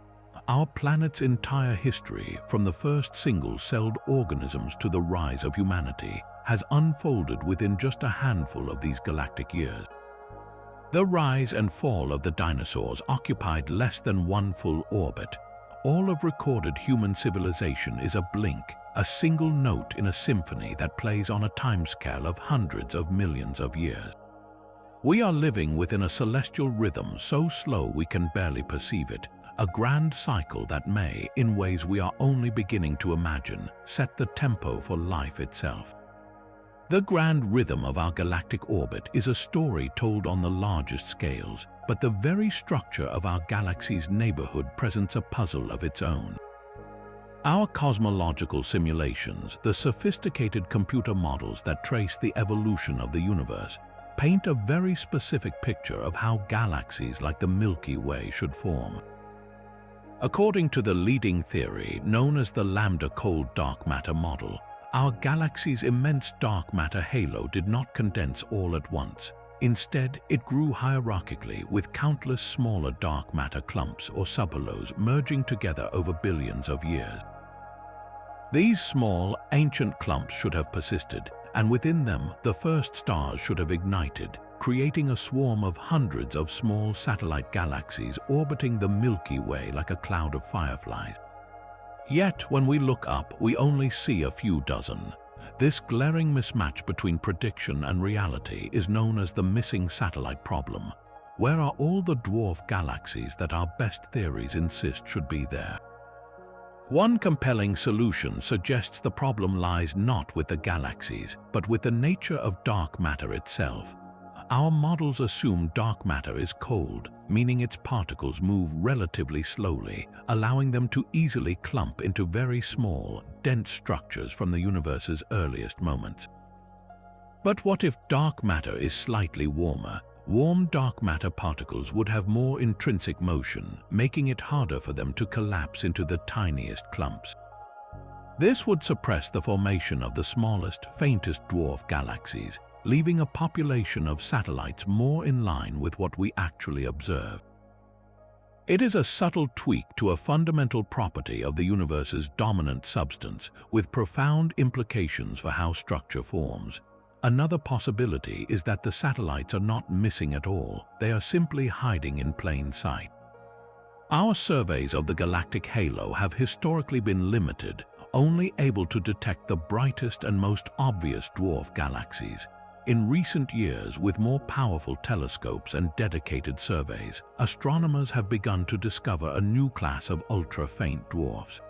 Our planet's entire history, from the first single-celled organisms to the rise of humanity, has unfolded within just a handful of these galactic years. The rise and fall of the dinosaurs occupied less than one full orbit. All of recorded human civilization is a blink, a single note in a symphony that plays on a timescale of hundreds of millions of years. We are living within a celestial rhythm so slow we can barely perceive it, a grand cycle that may, in ways we are only beginning to imagine, set the tempo for life itself. The grand rhythm of our galactic orbit is a story told on the largest scales, but the very structure of our galaxy's neighborhood presents a puzzle of its own. Our cosmological simulations, the sophisticated computer models that trace the evolution of the universe, paint a very specific picture of how galaxies like the Milky Way should form. According to the leading theory known as the lambda cold dark matter model, our galaxy's immense dark matter halo did not condense all at once. Instead, it grew hierarchically, with countless smaller dark matter clumps or subhalos merging together over billions of years. These small, ancient clumps should have persisted, and within them the first stars should have ignited, creating a swarm of hundreds of small satellite galaxies orbiting the Milky Way like a cloud of fireflies. Yet, when we look up, we only see a few dozen. This glaring mismatch between prediction and reality is known as the missing satellite problem. Where are all the dwarf galaxies that our best theories insist should be there? One compelling solution suggests the problem lies not with the galaxies, but with the nature of dark matter itself. Our models assume dark matter is cold, meaning its particles move relatively slowly, allowing them to easily clump into very small, dense structures from the universe's earliest moments. But what if dark matter is slightly warmer? Warm dark matter particles would have more intrinsic motion, making it harder for them to collapse into the tiniest clumps. This would suppress the formation of the smallest, faintest dwarf galaxies, leaving a population of satellites more in line with what we actually observe. It is a subtle tweak to a fundamental property of the universe's dominant substance, with profound implications for how structure forms. Another possibility is that the satellites are not missing at all, they are simply hiding in plain sight. Our surveys of the galactic halo have historically been limited, only able to detect the brightest and most obvious dwarf galaxies. In recent years, with more powerful telescopes and dedicated surveys, astronomers have begun to discover a new class of ultra-faint dwarfs.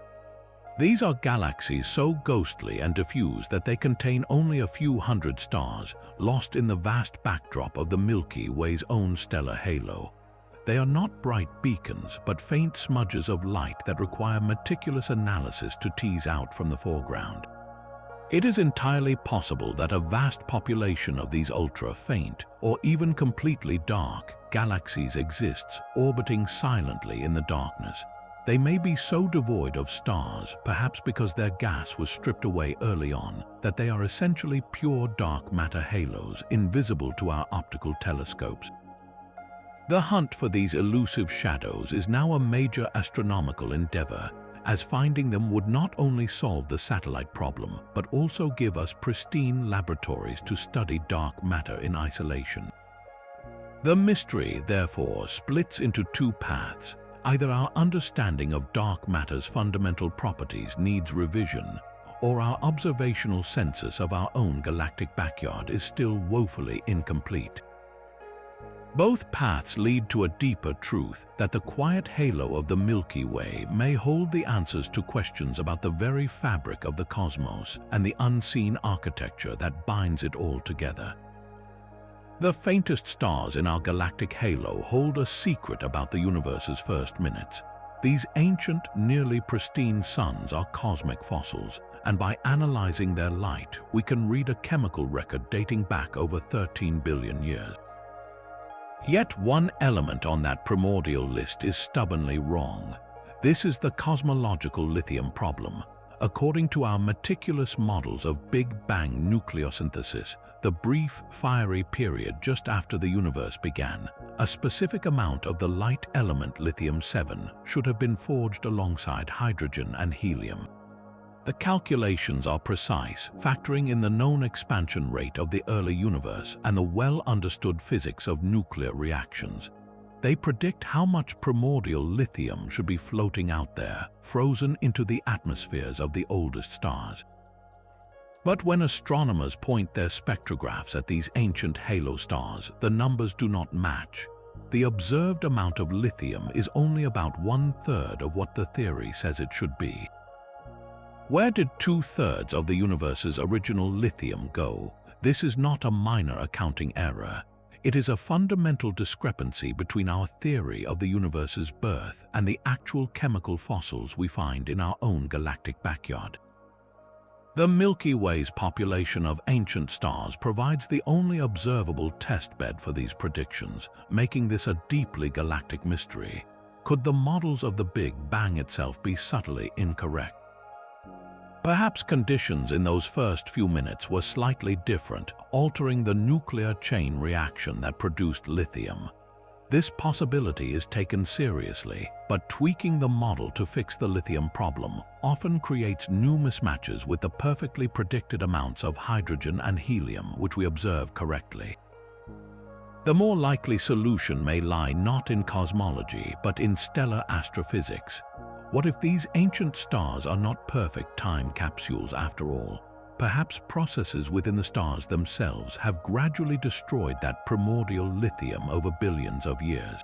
These are galaxies so ghostly and diffuse that they contain only a few hundred stars, lost in the vast backdrop of the Milky Way's own stellar halo. They are not bright beacons, but faint smudges of light that require meticulous analysis to tease out from the foreground. It is entirely possible that a vast population of these ultra-faint, or even completely dark, galaxies exists, orbiting silently in the darkness. They may be so devoid of stars, perhaps because their gas was stripped away early on, that they are essentially pure dark matter halos, invisible to our optical telescopes. The hunt for these elusive shadows is now a major astronomical endeavor, as finding them would not only solve the satellite problem, but also give us pristine laboratories to study dark matter in isolation. The mystery, therefore, splits into two paths. Either our understanding of dark matter's fundamental properties needs revision, or our observational census of our own galactic backyard is still woefully incomplete. Both paths lead to a deeper truth, that the quiet halo of the Milky Way may hold the answers to questions about the very fabric of the cosmos and the unseen architecture that binds it all together. The faintest stars in our galactic halo hold a secret about the universe's first minutes. These ancient, nearly pristine suns are cosmic fossils, and by analyzing their light, we can read a chemical record dating back over 13 billion years. Yet one element on that primordial list is stubbornly wrong. This is the cosmological lithium problem. According to our meticulous models of Big Bang nucleosynthesis, the brief, fiery period just after the universe began, a specific amount of the light element lithium-7 should have been forged alongside hydrogen and helium. The calculations are precise, factoring in the known expansion rate of the early universe and the well-understood physics of nuclear reactions. They predict how much primordial lithium should be floating out there, frozen into the atmospheres of the oldest stars. But when astronomers point their spectrographs at these ancient halo stars, the numbers do not match. The observed amount of lithium is only about 1/3 of what the theory says it should be. Where did 2/3 of the universe's original lithium go? This is not a minor accounting error. It is a fundamental discrepancy between our theory of the universe's birth and the actual chemical fossils we find in our own galactic backyard. The Milky Way's population of ancient stars provides the only observable testbed for these predictions, making this a deeply galactic mystery. Could the models of the Big Bang itself be subtly incorrect? Perhaps conditions in those first few minutes were slightly different, altering the nuclear chain reaction that produced lithium. This possibility is taken seriously, but tweaking the model to fix the lithium problem often creates new mismatches with the perfectly predicted amounts of hydrogen and helium which we observe correctly. The more likely solution may lie not in cosmology, but in stellar astrophysics. What if these ancient stars are not perfect time capsules after all? Perhaps processes within the stars themselves have gradually destroyed that primordial lithium over billions of years.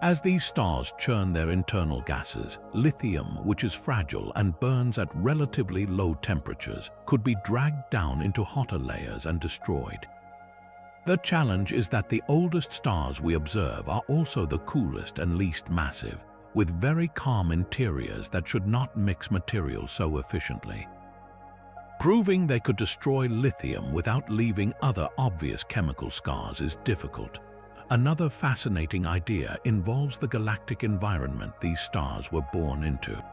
As these stars churn their internal gases, lithium, which is fragile and burns at relatively low temperatures, could be dragged down into hotter layers and destroyed. The challenge is that the oldest stars we observe are also the coolest and least massive, with very calm interiors that should not mix materials so efficiently. Proving they could destroy lithium without leaving other obvious chemical scars is difficult. Another fascinating idea involves the galactic environment these stars were born into.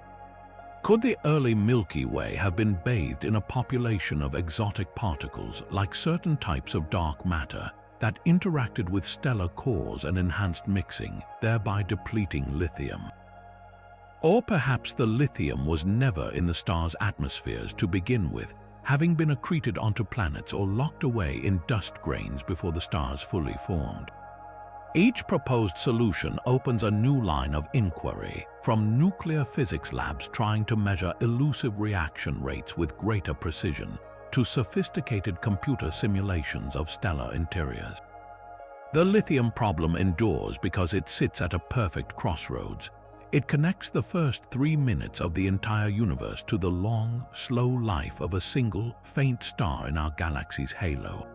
Could the early Milky Way have been bathed in a population of exotic particles like certain types of dark matter that interacted with stellar cores and enhanced mixing, thereby depleting lithium? Or perhaps the lithium was never in the star's atmospheres to begin with, having been accreted onto planets or locked away in dust grains before the stars fully formed. Each proposed solution opens a new line of inquiry, from nuclear physics labs trying to measure elusive reaction rates with greater precision, to sophisticated computer simulations of stellar interiors. The lithium problem endures because it sits at a perfect crossroads. It connects the first 3 minutes of the entire universe to the long, slow life of a single, faint star in our galaxy's halo.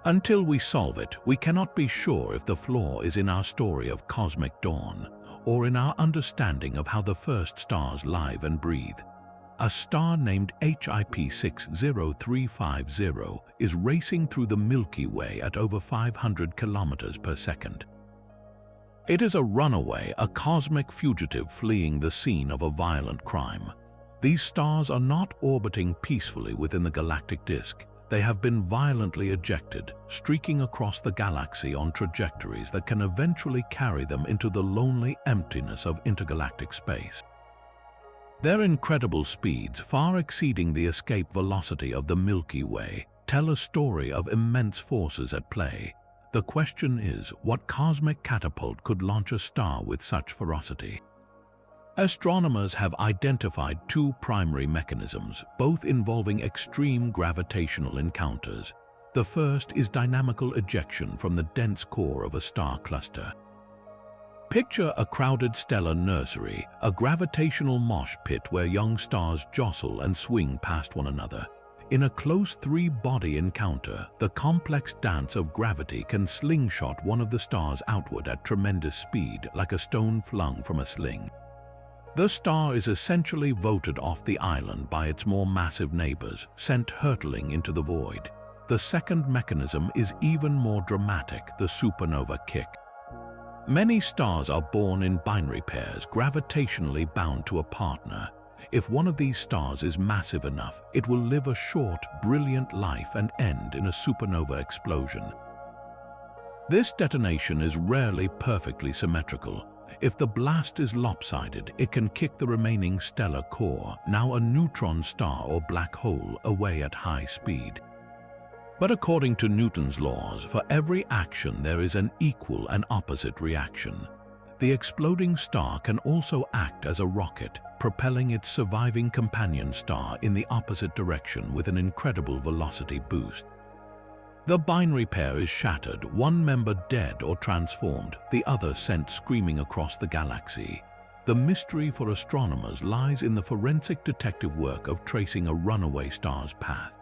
Until we solve it, we cannot be sure if the flaw is in our story of cosmic dawn, or in our understanding of how the first stars live and breathe. A star named HIP 60350 is racing through the Milky Way at over 500 kilometers per second. It is a runaway, a cosmic fugitive fleeing the scene of a violent crime. These stars are not orbiting peacefully within the galactic disk. They have been violently ejected, streaking across the galaxy on trajectories that can eventually carry them into the lonely emptiness of intergalactic space. Their incredible speeds, far exceeding the escape velocity of the Milky Way, tell a story of immense forces at play. The question is, what cosmic catapult could launch a star with such ferocity? Astronomers have identified 2 primary mechanisms, both involving extreme gravitational encounters. The first is dynamical ejection from the dense core of a star cluster. Picture a crowded stellar nursery, a gravitational mosh pit where young stars jostle and swing past one another. In a close 3-body encounter, the complex dance of gravity can slingshot one of the stars outward at tremendous speed, like a stone flung from a sling. The star is essentially voted off the island by its more massive neighbors, sent hurtling into the void. The second mechanism is even more dramatic, the supernova kick. Many stars are born in binary pairs, gravitationally bound to a partner. If one of these stars is massive enough, it will live a short, brilliant life and end in a supernova explosion. This detonation is rarely perfectly symmetrical. If the blast is lopsided, it can kick the remaining stellar core, now a neutron star or black hole, away at high speed. But according to Newton's laws, for every action there is an equal and opposite reaction. The exploding star can also act as a rocket, propelling its surviving companion star in the opposite direction with an incredible velocity boost. The binary pair is shattered, one member dead or transformed, the other sent screaming across the galaxy. The mystery for astronomers lies in the forensic detective work of tracing a runaway star's path.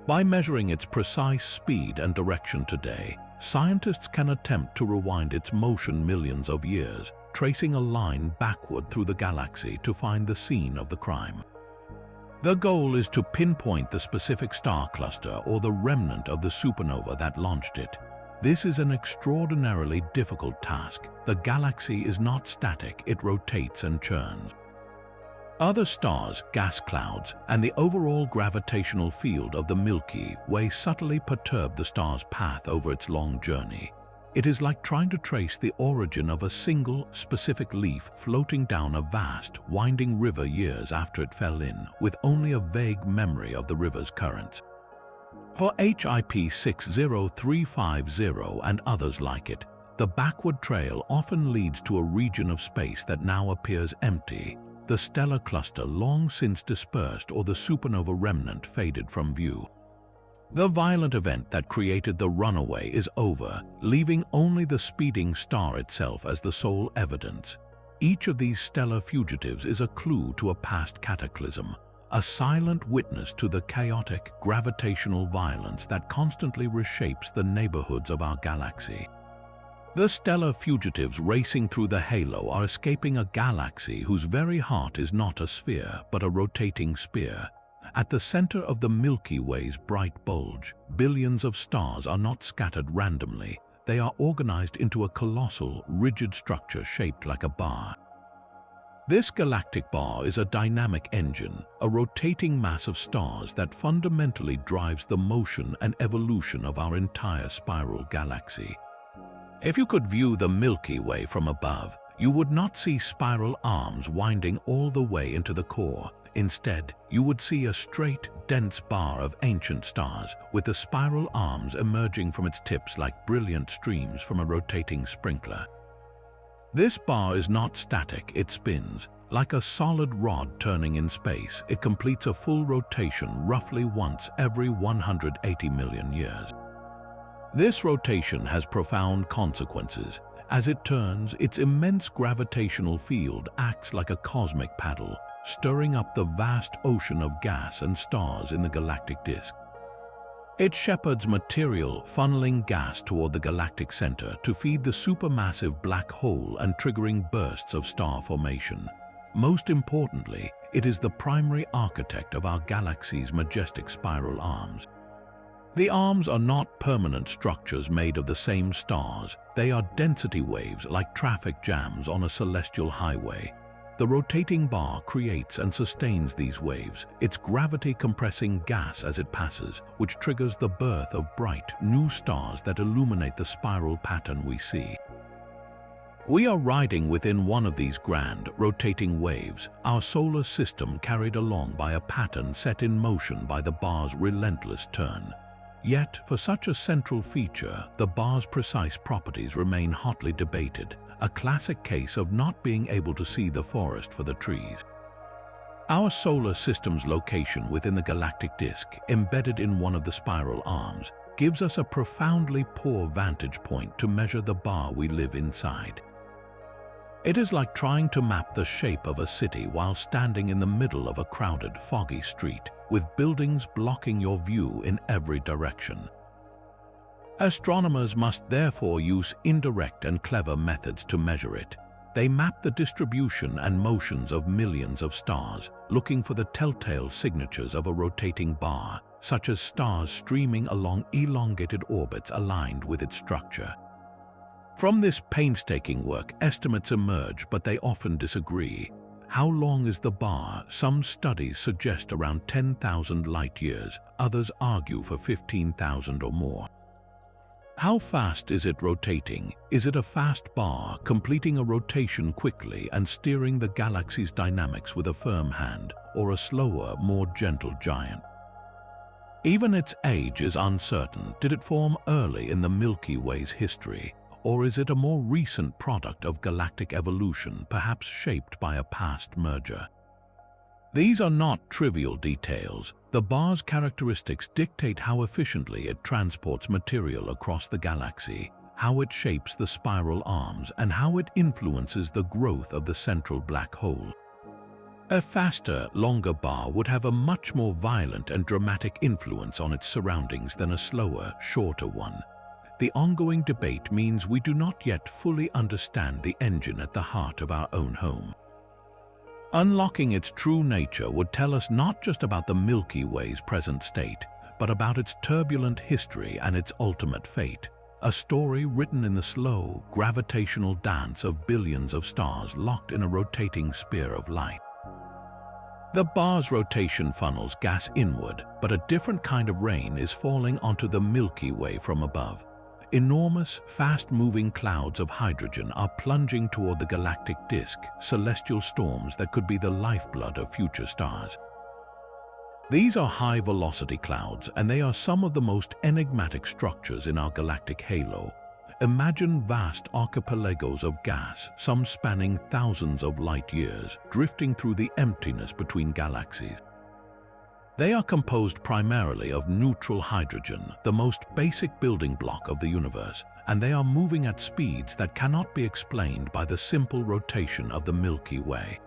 By measuring its precise speed and direction today, scientists can attempt to rewind its motion millions of years, tracing a line backward through the galaxy to find the scene of the crime. The goal is to pinpoint the specific star cluster or the remnant of the supernova that launched it. This is an extraordinarily difficult task. The galaxy is not static, it rotates and churns. Other stars, gas clouds, and the overall gravitational field of the Milky Way subtly perturb the star's path over its long journey. It is like trying to trace the origin of a single, specific leaf floating down a vast, winding river years after it fell in, with only a vague memory of the river's currents. For HIP 60350 and others like it, the backward trail often leads to a region of space that now appears empty, the stellar cluster long since dispersed or the supernova remnant faded from view. The violent event that created the runaway is over, leaving only the speeding star itself as the sole evidence. Each of these stellar fugitives is a clue to a past cataclysm, a silent witness to the chaotic, gravitational violence that constantly reshapes the neighborhoods of our galaxy. The stellar fugitives racing through the halo are escaping a galaxy whose very heart is not a sphere, but a rotating spear. At the center of the Milky Way's bright bulge, billions of stars are not scattered randomly. They are organized into a colossal, rigid structure shaped like a bar. This galactic bar is a dynamic engine, a rotating mass of stars that fundamentally drives the motion and evolution of our entire spiral galaxy. If you could view the Milky Way from above, you would not see spiral arms winding all the way into the core. Instead, you would see a straight, dense bar of ancient stars, with the spiral arms emerging from its tips like brilliant streams from a rotating sprinkler. This bar is not static, it spins. Like a solid rod turning in space, it completes a full rotation roughly once every 180 million years. This rotation has profound consequences. As it turns, its immense gravitational field acts like a cosmic paddle, stirring up the vast ocean of gas and stars in the galactic disk. It shepherds material, funneling gas toward the galactic center to feed the supermassive black hole and triggering bursts of star formation. Most importantly, it is the primary architect of our galaxy's majestic spiral arms. The arms are not permanent structures made of the same stars. They are density waves like traffic jams on a celestial highway. The rotating bar creates and sustains these waves, its gravity compressing gas as it passes, which triggers the birth of bright, new stars that illuminate the spiral pattern we see. We are riding within one of these grand, rotating waves, our solar system carried along by a pattern set in motion by the bar's relentless turn. Yet, for such a central feature, the bar's precise properties remain hotly debated, a classic case of not being able to see the forest for the trees. Our solar system's location within the galactic disk, embedded in one of the spiral arms, gives us a profoundly poor vantage point to measure the bar we live inside. It is like trying to map the shape of a city while standing in the middle of a crowded, foggy street, with buildings blocking your view in every direction. Astronomers must therefore use indirect and clever methods to measure it. They map the distribution and motions of millions of stars, looking for the telltale signatures of a rotating bar, such as stars streaming along elongated orbits aligned with its structure. From this painstaking work, estimates emerge, but they often disagree. How long is the bar? Some studies suggest around 10,000 light-years, others argue for 15,000 or more. How fast is it rotating? Is it a fast bar, completing a rotation quickly and steering the galaxy's dynamics with a firm hand, or a slower, more gentle giant? Even its age is uncertain. Did it form early in the Milky Way's history? Or is it a more recent product of galactic evolution, perhaps shaped by a past merger? These are not trivial details. The bar's characteristics dictate how efficiently it transports material across the galaxy, how it shapes the spiral arms, and how it influences the growth of the central black hole. A faster, longer bar would have a much more violent and dramatic influence on its surroundings than a slower, shorter one. The ongoing debate means we do not yet fully understand the engine at the heart of our own home. Unlocking its true nature would tell us not just about the Milky Way's present state, but about its turbulent history and its ultimate fate, a story written in the slow, gravitational dance of billions of stars locked in a rotating sphere of light. The bar's rotation funnels gas inward, but a different kind of rain is falling onto the Milky Way from above. Enormous, fast-moving clouds of hydrogen are plunging toward the galactic disk, celestial storms that could be the lifeblood of future stars. These are high-velocity clouds, and they are some of the most enigmatic structures in our galactic halo. Imagine vast archipelagos of gas, some spanning thousands of light years, drifting through the emptiness between galaxies. They are composed primarily of neutral hydrogen, the most basic building block of the universe, and they are moving at speeds that cannot be explained by the simple rotation of the Milky Way.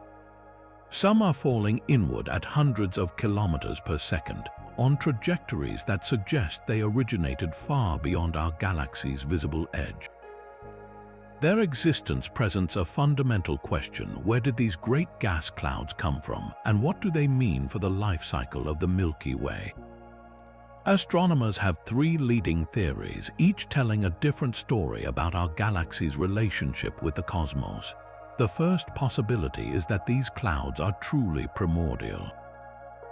Some are falling inward at hundreds of kilometers per second, on trajectories that suggest they originated far beyond our galaxy's visible edge. Their existence presents a fundamental question: where did these great gas clouds come from, and what do they mean for the life cycle of the Milky Way? Astronomers have three leading theories, each telling a different story about our galaxy's relationship with the cosmos. The first possibility is that these clouds are truly primordial.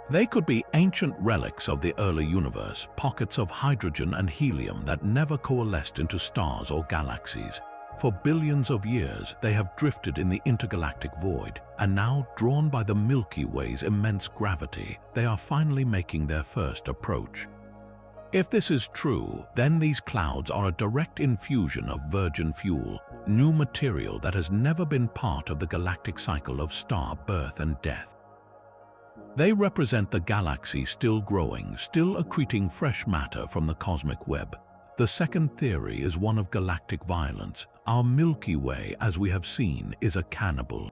They could be ancient relics of the early universe, pockets of hydrogen and helium that never coalesced into stars or galaxies. For billions of years, they have drifted in the intergalactic void, and now, drawn by the Milky Way's immense gravity, they are finally making their first approach. If this is true, then these clouds are a direct infusion of virgin fuel, new material that has never been part of the galactic cycle of star birth and death. They represent the galaxy still growing, still accreting fresh matter from the cosmic web. The second theory is one of galactic violence. Our Milky Way, as we have seen, is a cannibal.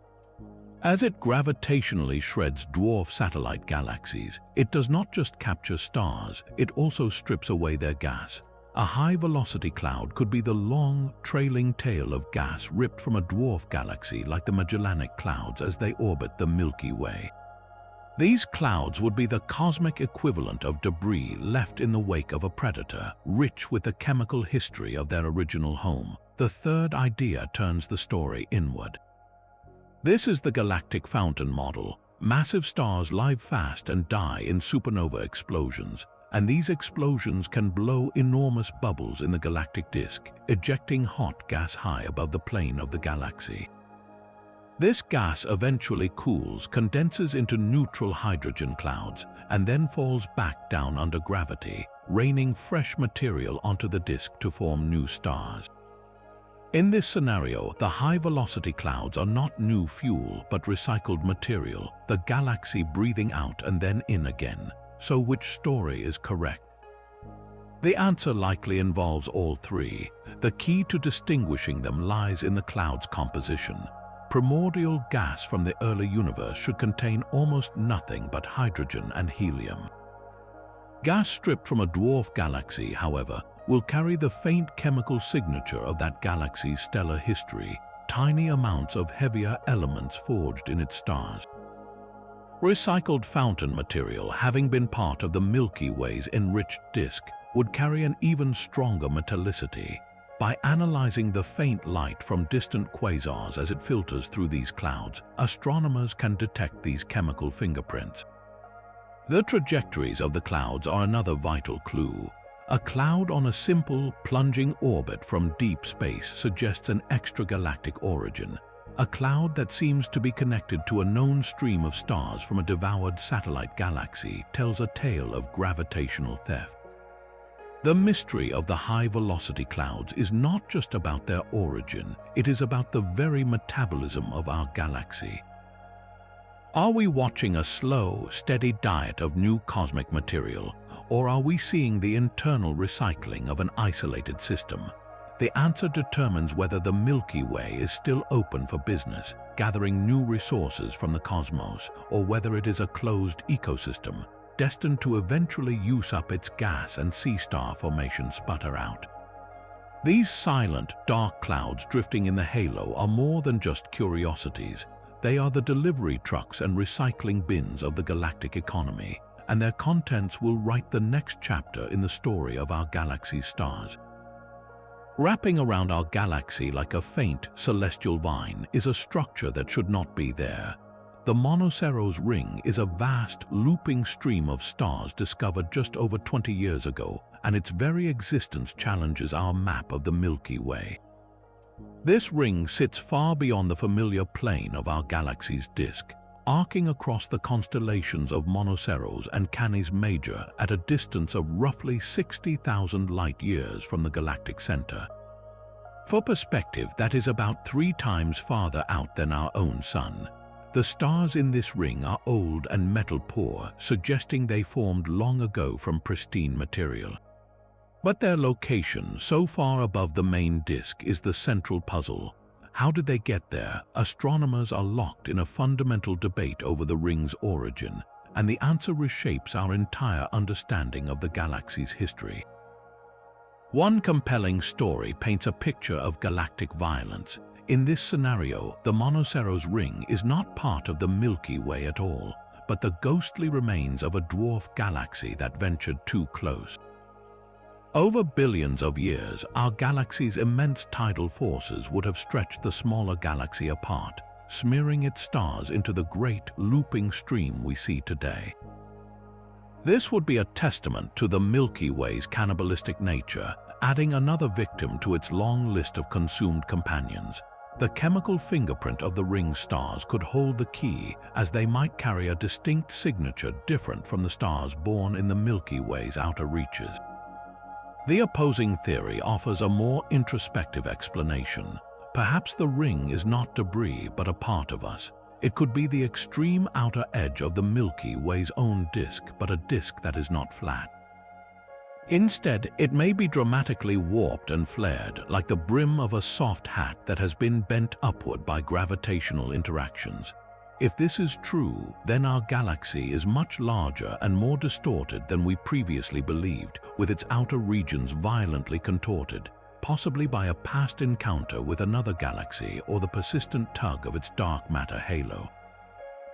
As it gravitationally shreds dwarf satellite galaxies, it does not just capture stars, it also strips away their gas. A high-velocity cloud could be the long, trailing tail of gas ripped from a dwarf galaxy like the Magellanic Clouds as they orbit the Milky Way. These clouds would be the cosmic equivalent of debris left in the wake of a predator, rich with the chemical history of their original home. The third idea turns the story inward. This is the galactic fountain model. Massive stars live fast and die in supernova explosions, and these explosions can blow enormous bubbles in the galactic disk, ejecting hot gas high above the plane of the galaxy. This gas eventually cools, condenses into neutral hydrogen clouds, and then falls back down under gravity, raining fresh material onto the disk to form new stars. In this scenario, the high-velocity clouds are not new fuel but recycled material, the galaxy breathing out and then in again. So which story is correct? The answer likely involves all three. The key to distinguishing them lies in the cloud's composition. Primordial gas from the early universe should contain almost nothing but hydrogen and helium. Gas stripped from a dwarf galaxy, however, will carry the faint chemical signature of that galaxy's stellar history, tiny amounts of heavier elements forged in its stars. Recycled fountain material, having been part of the Milky Way's enriched disk, would carry an even stronger metallicity. By analyzing the faint light from distant quasars as it filters through these clouds, astronomers can detect these chemical fingerprints. The trajectories of the clouds are another vital clue. A cloud on a simple, plunging orbit from deep space suggests an extragalactic origin. A cloud that seems to be connected to a known stream of stars from a devoured satellite galaxy tells a tale of gravitational theft. The mystery of the high-velocity clouds is not just about their origin, it is about the very metabolism of our galaxy. Are we watching a slow, steady diet of new cosmic material, or are we seeing the internal recycling of an isolated system? The answer determines whether the Milky Way is still open for business, gathering new resources from the cosmos, or whether it is a closed ecosystem, destined to eventually use up its gas and sea-star formation sputter out. These silent, dark clouds drifting in the halo are more than just curiosities. They are the delivery trucks and recycling bins of the galactic economy, and their contents will write the next chapter in the story of our galaxy's stars. Wrapping around our galaxy like a faint, celestial vine is a structure that should not be there. The Monoceros ring is a vast, looping stream of stars discovered just over 20 years ago, and its very existence challenges our map of the Milky Way. This ring sits far beyond the familiar plane of our galaxy's disk, arcing across the constellations of Monoceros and Canis Major at a distance of roughly 60,000 light-years from the galactic center. For perspective, that is about 3 times farther out than our own Sun. The stars in this ring are old and metal-poor, suggesting they formed long ago from pristine material. But their location, so far above the main disk, is the central puzzle. How did they get there? Astronomers are locked in a fundamental debate over the ring's origin, and the answer reshapes our entire understanding of the galaxy's history. One compelling story paints a picture of galactic violence. In this scenario, the Monoceros ring is not part of the Milky Way at all, but the ghostly remains of a dwarf galaxy that ventured too close. Over billions of years, our galaxy's immense tidal forces would have stretched the smaller galaxy apart, smearing its stars into the great looping stream we see today. This would be a testament to the Milky Way's cannibalistic nature, adding another victim to its long list of consumed companions. The chemical fingerprint of the ring stars could hold the key, as they might carry a distinct signature different from the stars born in the Milky Way's outer reaches. The opposing theory offers a more introspective explanation. Perhaps the ring is not debris but a part of us. It could be the extreme outer edge of the Milky Way's own disk, but a disk that is not flat. Instead, it may be dramatically warped and flared, like the brim of a soft hat that has been bent upward by gravitational interactions. If this is true, then our galaxy is much larger and more distorted than we previously believed, with its outer regions violently contorted, possibly by a past encounter with another galaxy or the persistent tug of its dark matter halo.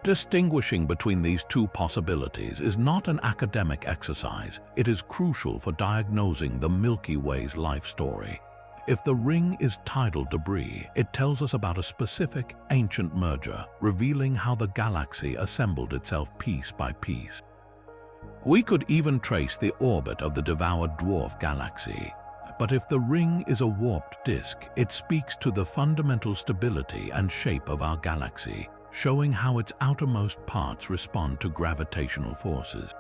Distinguishing between these two possibilities is not an academic exercise. It is crucial for diagnosing the Milky Way's life story. If the ring is tidal debris, it tells us about a specific, ancient merger, revealing how the galaxy assembled itself piece by piece. We could even trace the orbit of the devoured dwarf galaxy. But if the ring is a warped disk, it speaks to the fundamental stability and shape of our galaxy, showing how its outermost parts respond to gravitational forces.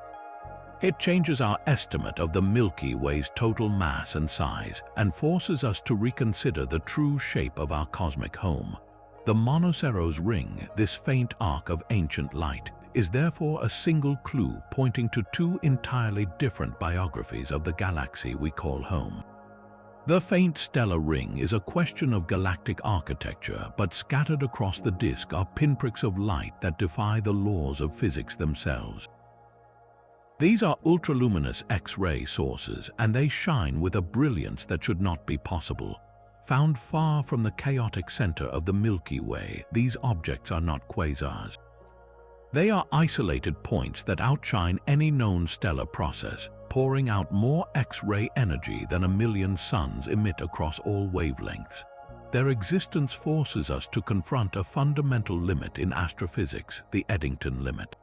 It changes our estimate of the Milky Way's total mass and size, and forces us to reconsider the true shape of our cosmic home. The Monoceros ring, this faint arc of ancient light, is therefore a single clue pointing to 2 entirely different biographies of the galaxy we call home. The faint stellar ring is a question of galactic architecture, but scattered across the disk are pinpricks of light that defy the laws of physics themselves. These are ultraluminous X-ray sources, and they shine with a brilliance that should not be possible. Found far from the chaotic center of the Milky Way, these objects are not quasars. They are isolated points that outshine any known stellar process, pouring out more X-ray energy than 1 million suns emit across all wavelengths. Their existence forces us to confront a fundamental limit in astrophysics, the Eddington limit.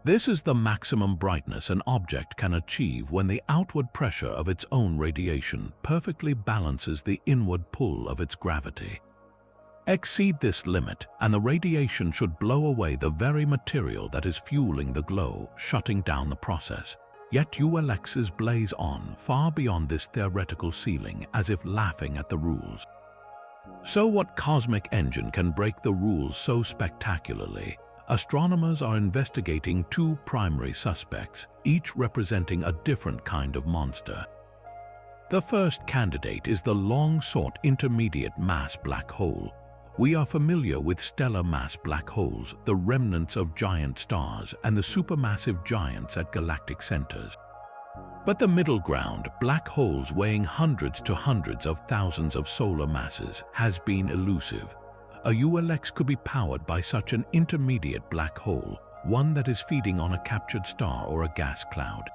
This is the maximum brightness an object can achieve when the outward pressure of its own radiation perfectly balances the inward pull of its gravity. Exceed this limit, and the radiation should blow away the very material that is fueling the glow, shutting down the process. Yet ULXs blaze on, far beyond this theoretical ceiling, as if laughing at the rules. So what cosmic engine can break the rules so spectacularly? Astronomers are investigating 2 primary suspects, each representing a different kind of monster. The first candidate is the long-sought intermediate mass black hole. We are familiar with stellar mass black holes, the remnants of giant stars, and the supermassive giants at galactic centers. But the middle ground, black holes weighing hundreds to hundreds of thousands of solar masses, has been elusive. A ULX could be powered by such an intermediate black hole, one that is feeding on a captured star or a gas cloud.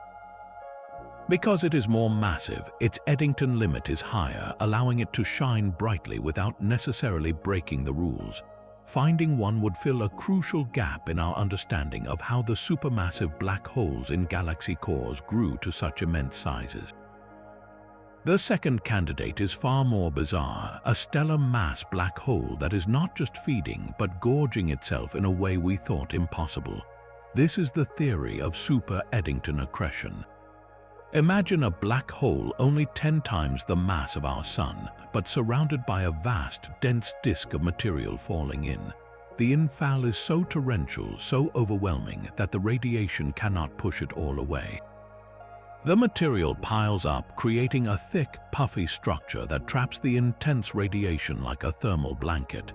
Because it is more massive, its Eddington limit is higher, allowing it to shine brightly without necessarily breaking the rules. Finding one would fill a crucial gap in our understanding of how the supermassive black holes in galaxy cores grew to such immense sizes. The second candidate is far more bizarre, a stellar mass black hole that is not just feeding but gorging itself in a way we thought impossible. This is the theory of super Eddington accretion. Imagine a black hole only 10 times the mass of our Sun, but surrounded by a vast, dense disk of material falling in. The infall is so torrential, so overwhelming, that the radiation cannot push it all away. The material piles up, creating a thick, puffy structure that traps the intense radiation like a thermal blanket.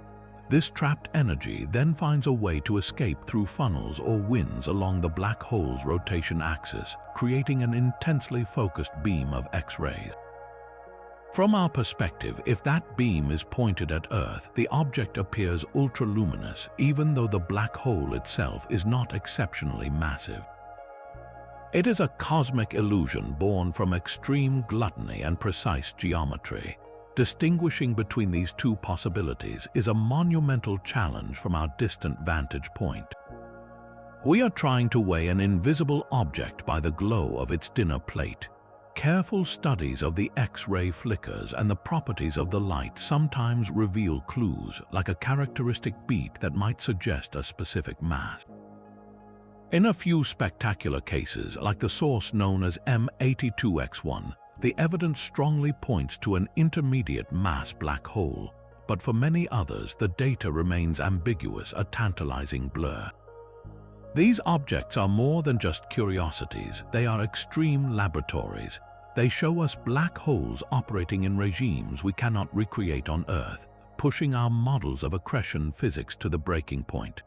This trapped energy then finds a way to escape through funnels or winds along the black hole's rotation axis, creating an intensely focused beam of X-rays. From our perspective, if that beam is pointed at Earth, the object appears ultraluminous, even though the black hole itself is not exceptionally massive. It is a cosmic illusion born from extreme gluttony and precise geometry. Distinguishing between these two possibilities is a monumental challenge from our distant vantage point. We are trying to weigh an invisible object by the glow of its dinner plate. Careful studies of the X-ray flickers and the properties of the light sometimes reveal clues, like a characteristic beat that might suggest a specific mass. In a few spectacular cases, like the source known as M82X1, the evidence strongly points to an intermediate mass black hole, but for many others, the data remains ambiguous, a tantalizing blur. These objects are more than just curiosities, they are extreme laboratories. They show us black holes operating in regimes we cannot recreate on Earth, pushing our models of accretion physics to the breaking point.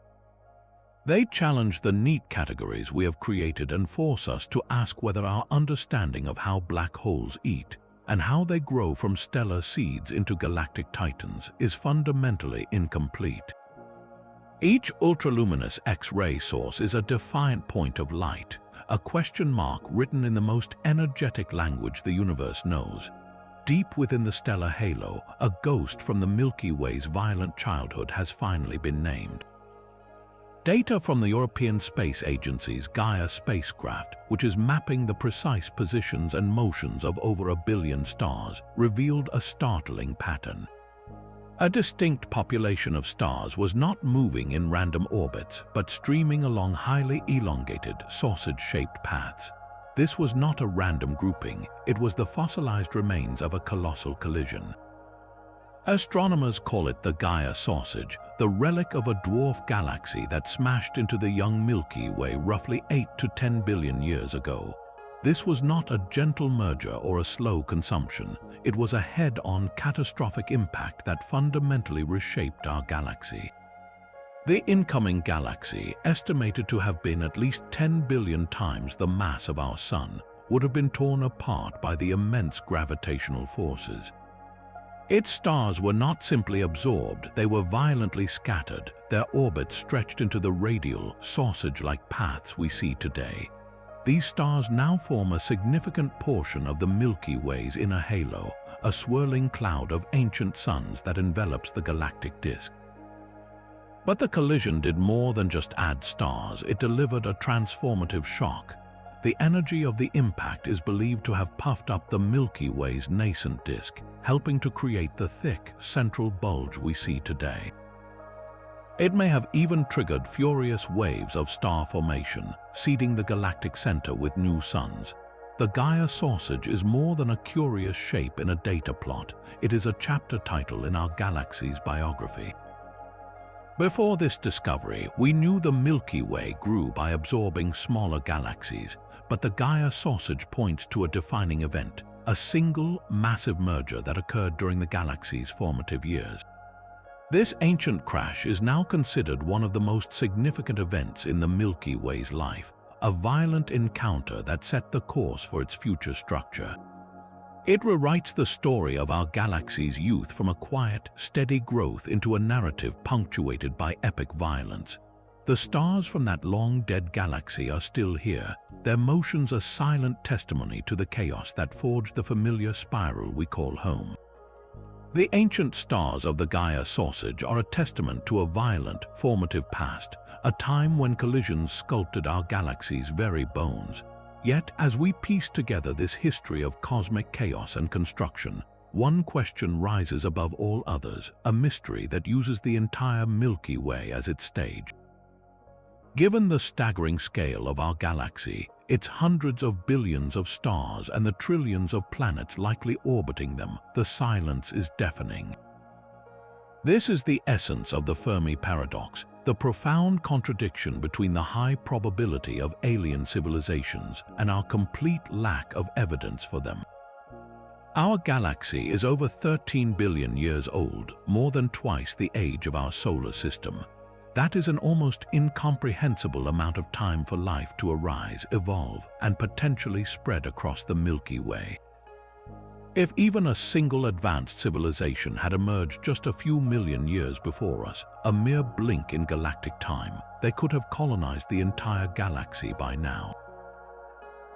They challenge the neat categories we have created and force us to ask whether our understanding of how black holes eat and how they grow from stellar seeds into galactic titans is fundamentally incomplete. Each ultraluminous X-ray source is a defiant point of light, a question mark written in the most energetic language the universe knows. Deep within the stellar halo, a ghost from the Milky Way's violent childhood has finally been named. Data from the European Space Agency's Gaia spacecraft, which is mapping the precise positions and motions of over 1 billion stars, revealed a startling pattern. A distinct population of stars was not moving in random orbits, but streaming along highly elongated, sausage-shaped paths. This was not a random grouping, it was the fossilized remains of a colossal collision. Astronomers call it the Gaia sausage, the relic of a dwarf galaxy that smashed into the young Milky Way roughly 8 to 10 billion years ago. This was not a gentle merger or a slow consumption. It was a head-on catastrophic impact that fundamentally reshaped our galaxy. The incoming galaxy, estimated to have been at least 10 billion times the mass of our Sun, would have been torn apart by the immense gravitational forces. Its stars were not simply absorbed, they were violently scattered, their orbits stretched into the radial, sausage-like paths we see today. These stars now form a significant portion of the Milky Way's inner halo, a swirling cloud of ancient suns that envelops the galactic disk. But the collision did more than just add stars, it delivered a transformative shock. The energy of the impact is believed to have puffed up the Milky Way's nascent disk, helping to create the thick, central bulge we see today. It may have even triggered furious waves of star formation, seeding the galactic center with new suns. The Gaia sausage is more than a curious shape in a data plot. It is a chapter title in our galaxy's biography. Before this discovery, we knew the Milky Way grew by absorbing smaller galaxies, but the Gaia sausage points to a defining event, a single, massive merger that occurred during the galaxy's formative years. This ancient crash is now considered one of the most significant events in the Milky Way's life, a violent encounter that set the course for its future structure. It rewrites the story of our galaxy's youth from a quiet, steady growth into a narrative punctuated by epic violence. The stars from that long-dead galaxy are still here, their motions a silent testimony to the chaos that forged the familiar spiral we call home. The ancient stars of the Gaia sausage are a testament to a violent, formative past, a time when collisions sculpted our galaxy's very bones. Yet, as we piece together this history of cosmic chaos and construction, one question rises above all others, a mystery that uses the entire Milky Way as its stage. Given the staggering scale of our galaxy, its hundreds of billions of stars and the trillions of planets likely orbiting them, the silence is deafening. This is the essence of the Fermi paradox, the profound contradiction between the high probability of alien civilizations and our complete lack of evidence for them. Our galaxy is over 13 billion years old, more than twice the age of our solar system. That is an almost incomprehensible amount of time for life to arise, evolve, and potentially spread across the Milky Way. If even a single advanced civilization had emerged just a few million years before us, a mere blink in galactic time, they could have colonized the entire galaxy by now.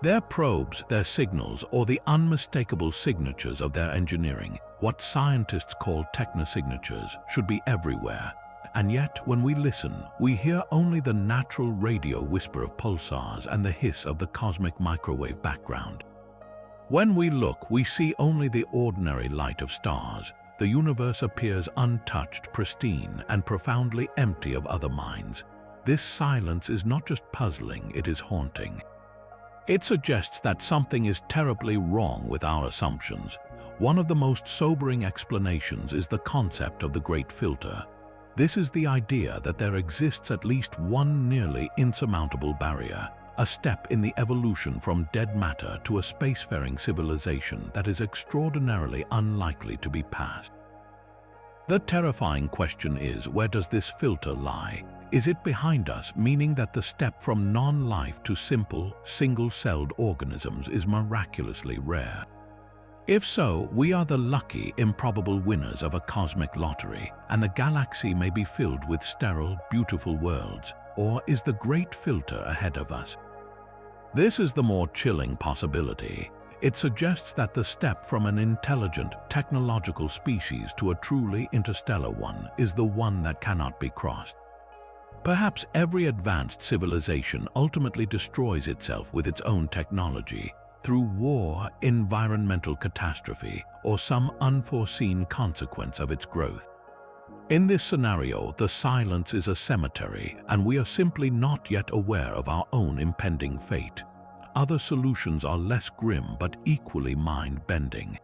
Their probes, their signals, or the unmistakable signatures of their engineering, what scientists call technosignatures, should be everywhere. And yet, when we listen, we hear only the natural radio whisper of pulsars and the hiss of the cosmic microwave background. When we look, we see only the ordinary light of stars. The universe appears untouched, pristine, and profoundly empty of other minds. This silence is not just puzzling, it is haunting. It suggests that something is terribly wrong with our assumptions. One of the most sobering explanations is the concept of the Great Filter. This is the idea that there exists at least one nearly insurmountable barrier, a step in the evolution from dead matter to a spacefaring civilization that is extraordinarily unlikely to be passed. The terrifying question is, where does this filter lie? Is it behind us, meaning that the step from non-life to simple, single-celled organisms is miraculously rare? If so, we are the lucky, improbable winners of a cosmic lottery, and the galaxy may be filled with sterile, beautiful worlds. Or is the Great Filter ahead of us? This is the more chilling possibility. It suggests that the step from an intelligent, technological species to a truly interstellar one is the one that cannot be crossed. Perhaps every advanced civilization ultimately destroys itself with its own technology, through war, environmental catastrophe, or some unforeseen consequence of its growth. In this scenario, the silence is a cemetery, and we are simply not yet aware of our own impending fate. Other solutions are less grim but equally mind-bending.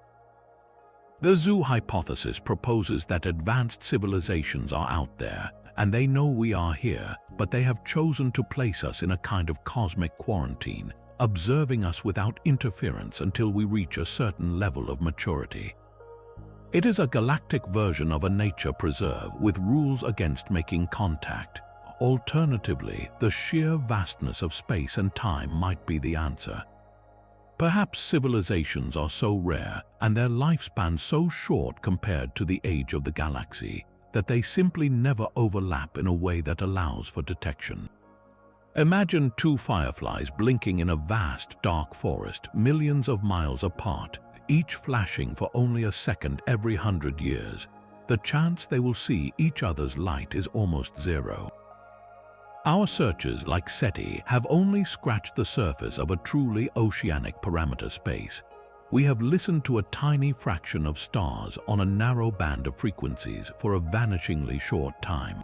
The zoo hypothesis proposes that advanced civilizations are out there, and they know we are here, but they have chosen to place us in a kind of cosmic quarantine, observing us without interference until we reach a certain level of maturity. It is a galactic version of a nature preserve with rules against making contact. Alternatively, the sheer vastness of space and time might be the answer. Perhaps civilizations are so rare and their lifespan so short compared to the age of the galaxy that they simply never overlap in a way that allows for detection. Imagine two fireflies blinking in a vast, dark forest, millions of miles apart, each flashing for only a second every 100 years. The chance they will see each other's light is almost zero. Our searches, like SETI, have only scratched the surface of a truly oceanic parameter space. We have listened to a tiny fraction of stars on a narrow band of frequencies for a vanishingly short time.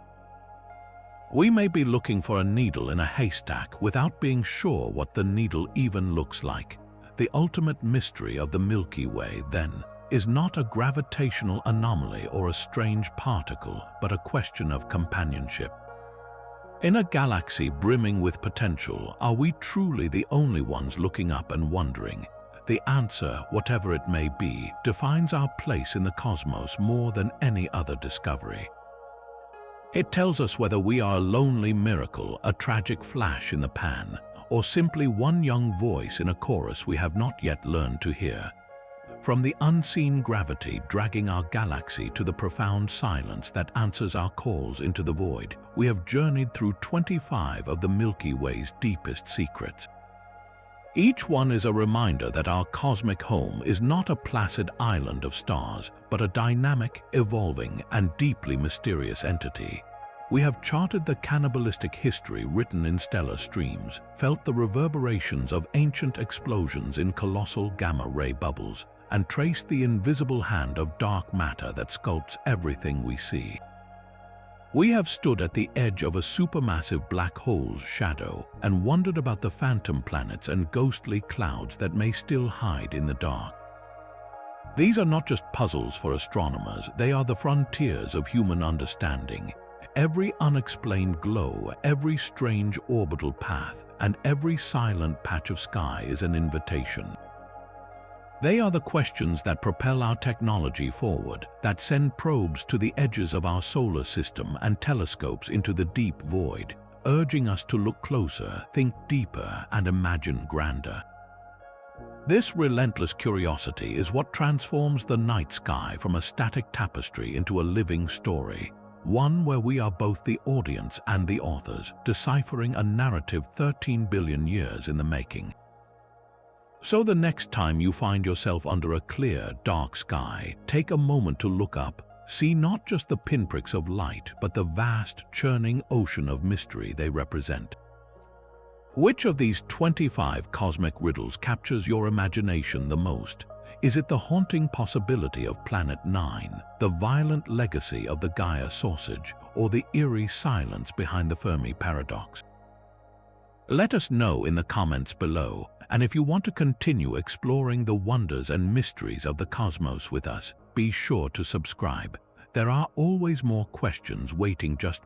We may be looking for a needle in a haystack without being sure what the needle even looks like. The ultimate mystery of the Milky Way, then, is not a gravitational anomaly or a strange particle, but a question of companionship. In a galaxy brimming with potential, are we truly the only ones looking up and wondering? The answer, whatever it may be, defines our place in the cosmos more than any other discovery. It tells us whether we are a lonely miracle, a tragic flash in the pan, or simply one young voice in a chorus we have not yet learned to hear. From the unseen gravity dragging our galaxy to the profound silence that answers our calls into the void, we have journeyed through 25 of the Milky Way's deepest secrets. Each one is a reminder that our cosmic home is not a placid island of stars, but a dynamic, evolving, and deeply mysterious entity. We have charted the cannibalistic history written in stellar streams, felt the reverberations of ancient explosions in colossal gamma-ray bubbles, and traced the invisible hand of dark matter that sculpts everything we see. We have stood at the edge of a supermassive black hole's shadow and wondered about the phantom planets and ghostly clouds that may still hide in the dark. These are not just puzzles for astronomers, they are the frontiers of human understanding. Every unexplained glow, every strange orbital path, and every silent patch of sky is an invitation. They are the questions that propel our technology forward, that send probes to the edges of our solar system and telescopes into the deep void, urging us to look closer, think deeper, and imagine grander. This relentless curiosity is what transforms the night sky from a static tapestry into a living story, one where we are both the audience and the authors, deciphering a narrative 13 billion years in the making. So the next time you find yourself under a clear, dark sky, take a moment to look up. See not just the pinpricks of light, but the vast, churning ocean of mystery they represent. Which of these 25 cosmic riddles captures your imagination the most? Is it the haunting possibility of Planet 9, the violent legacy of the Gaia sausage, or the eerie silence behind the Fermi paradox? Let us know in the comments below, and if you want to continue exploring the wonders and mysteries of the cosmos with us, be sure to subscribe. There are always more questions waiting just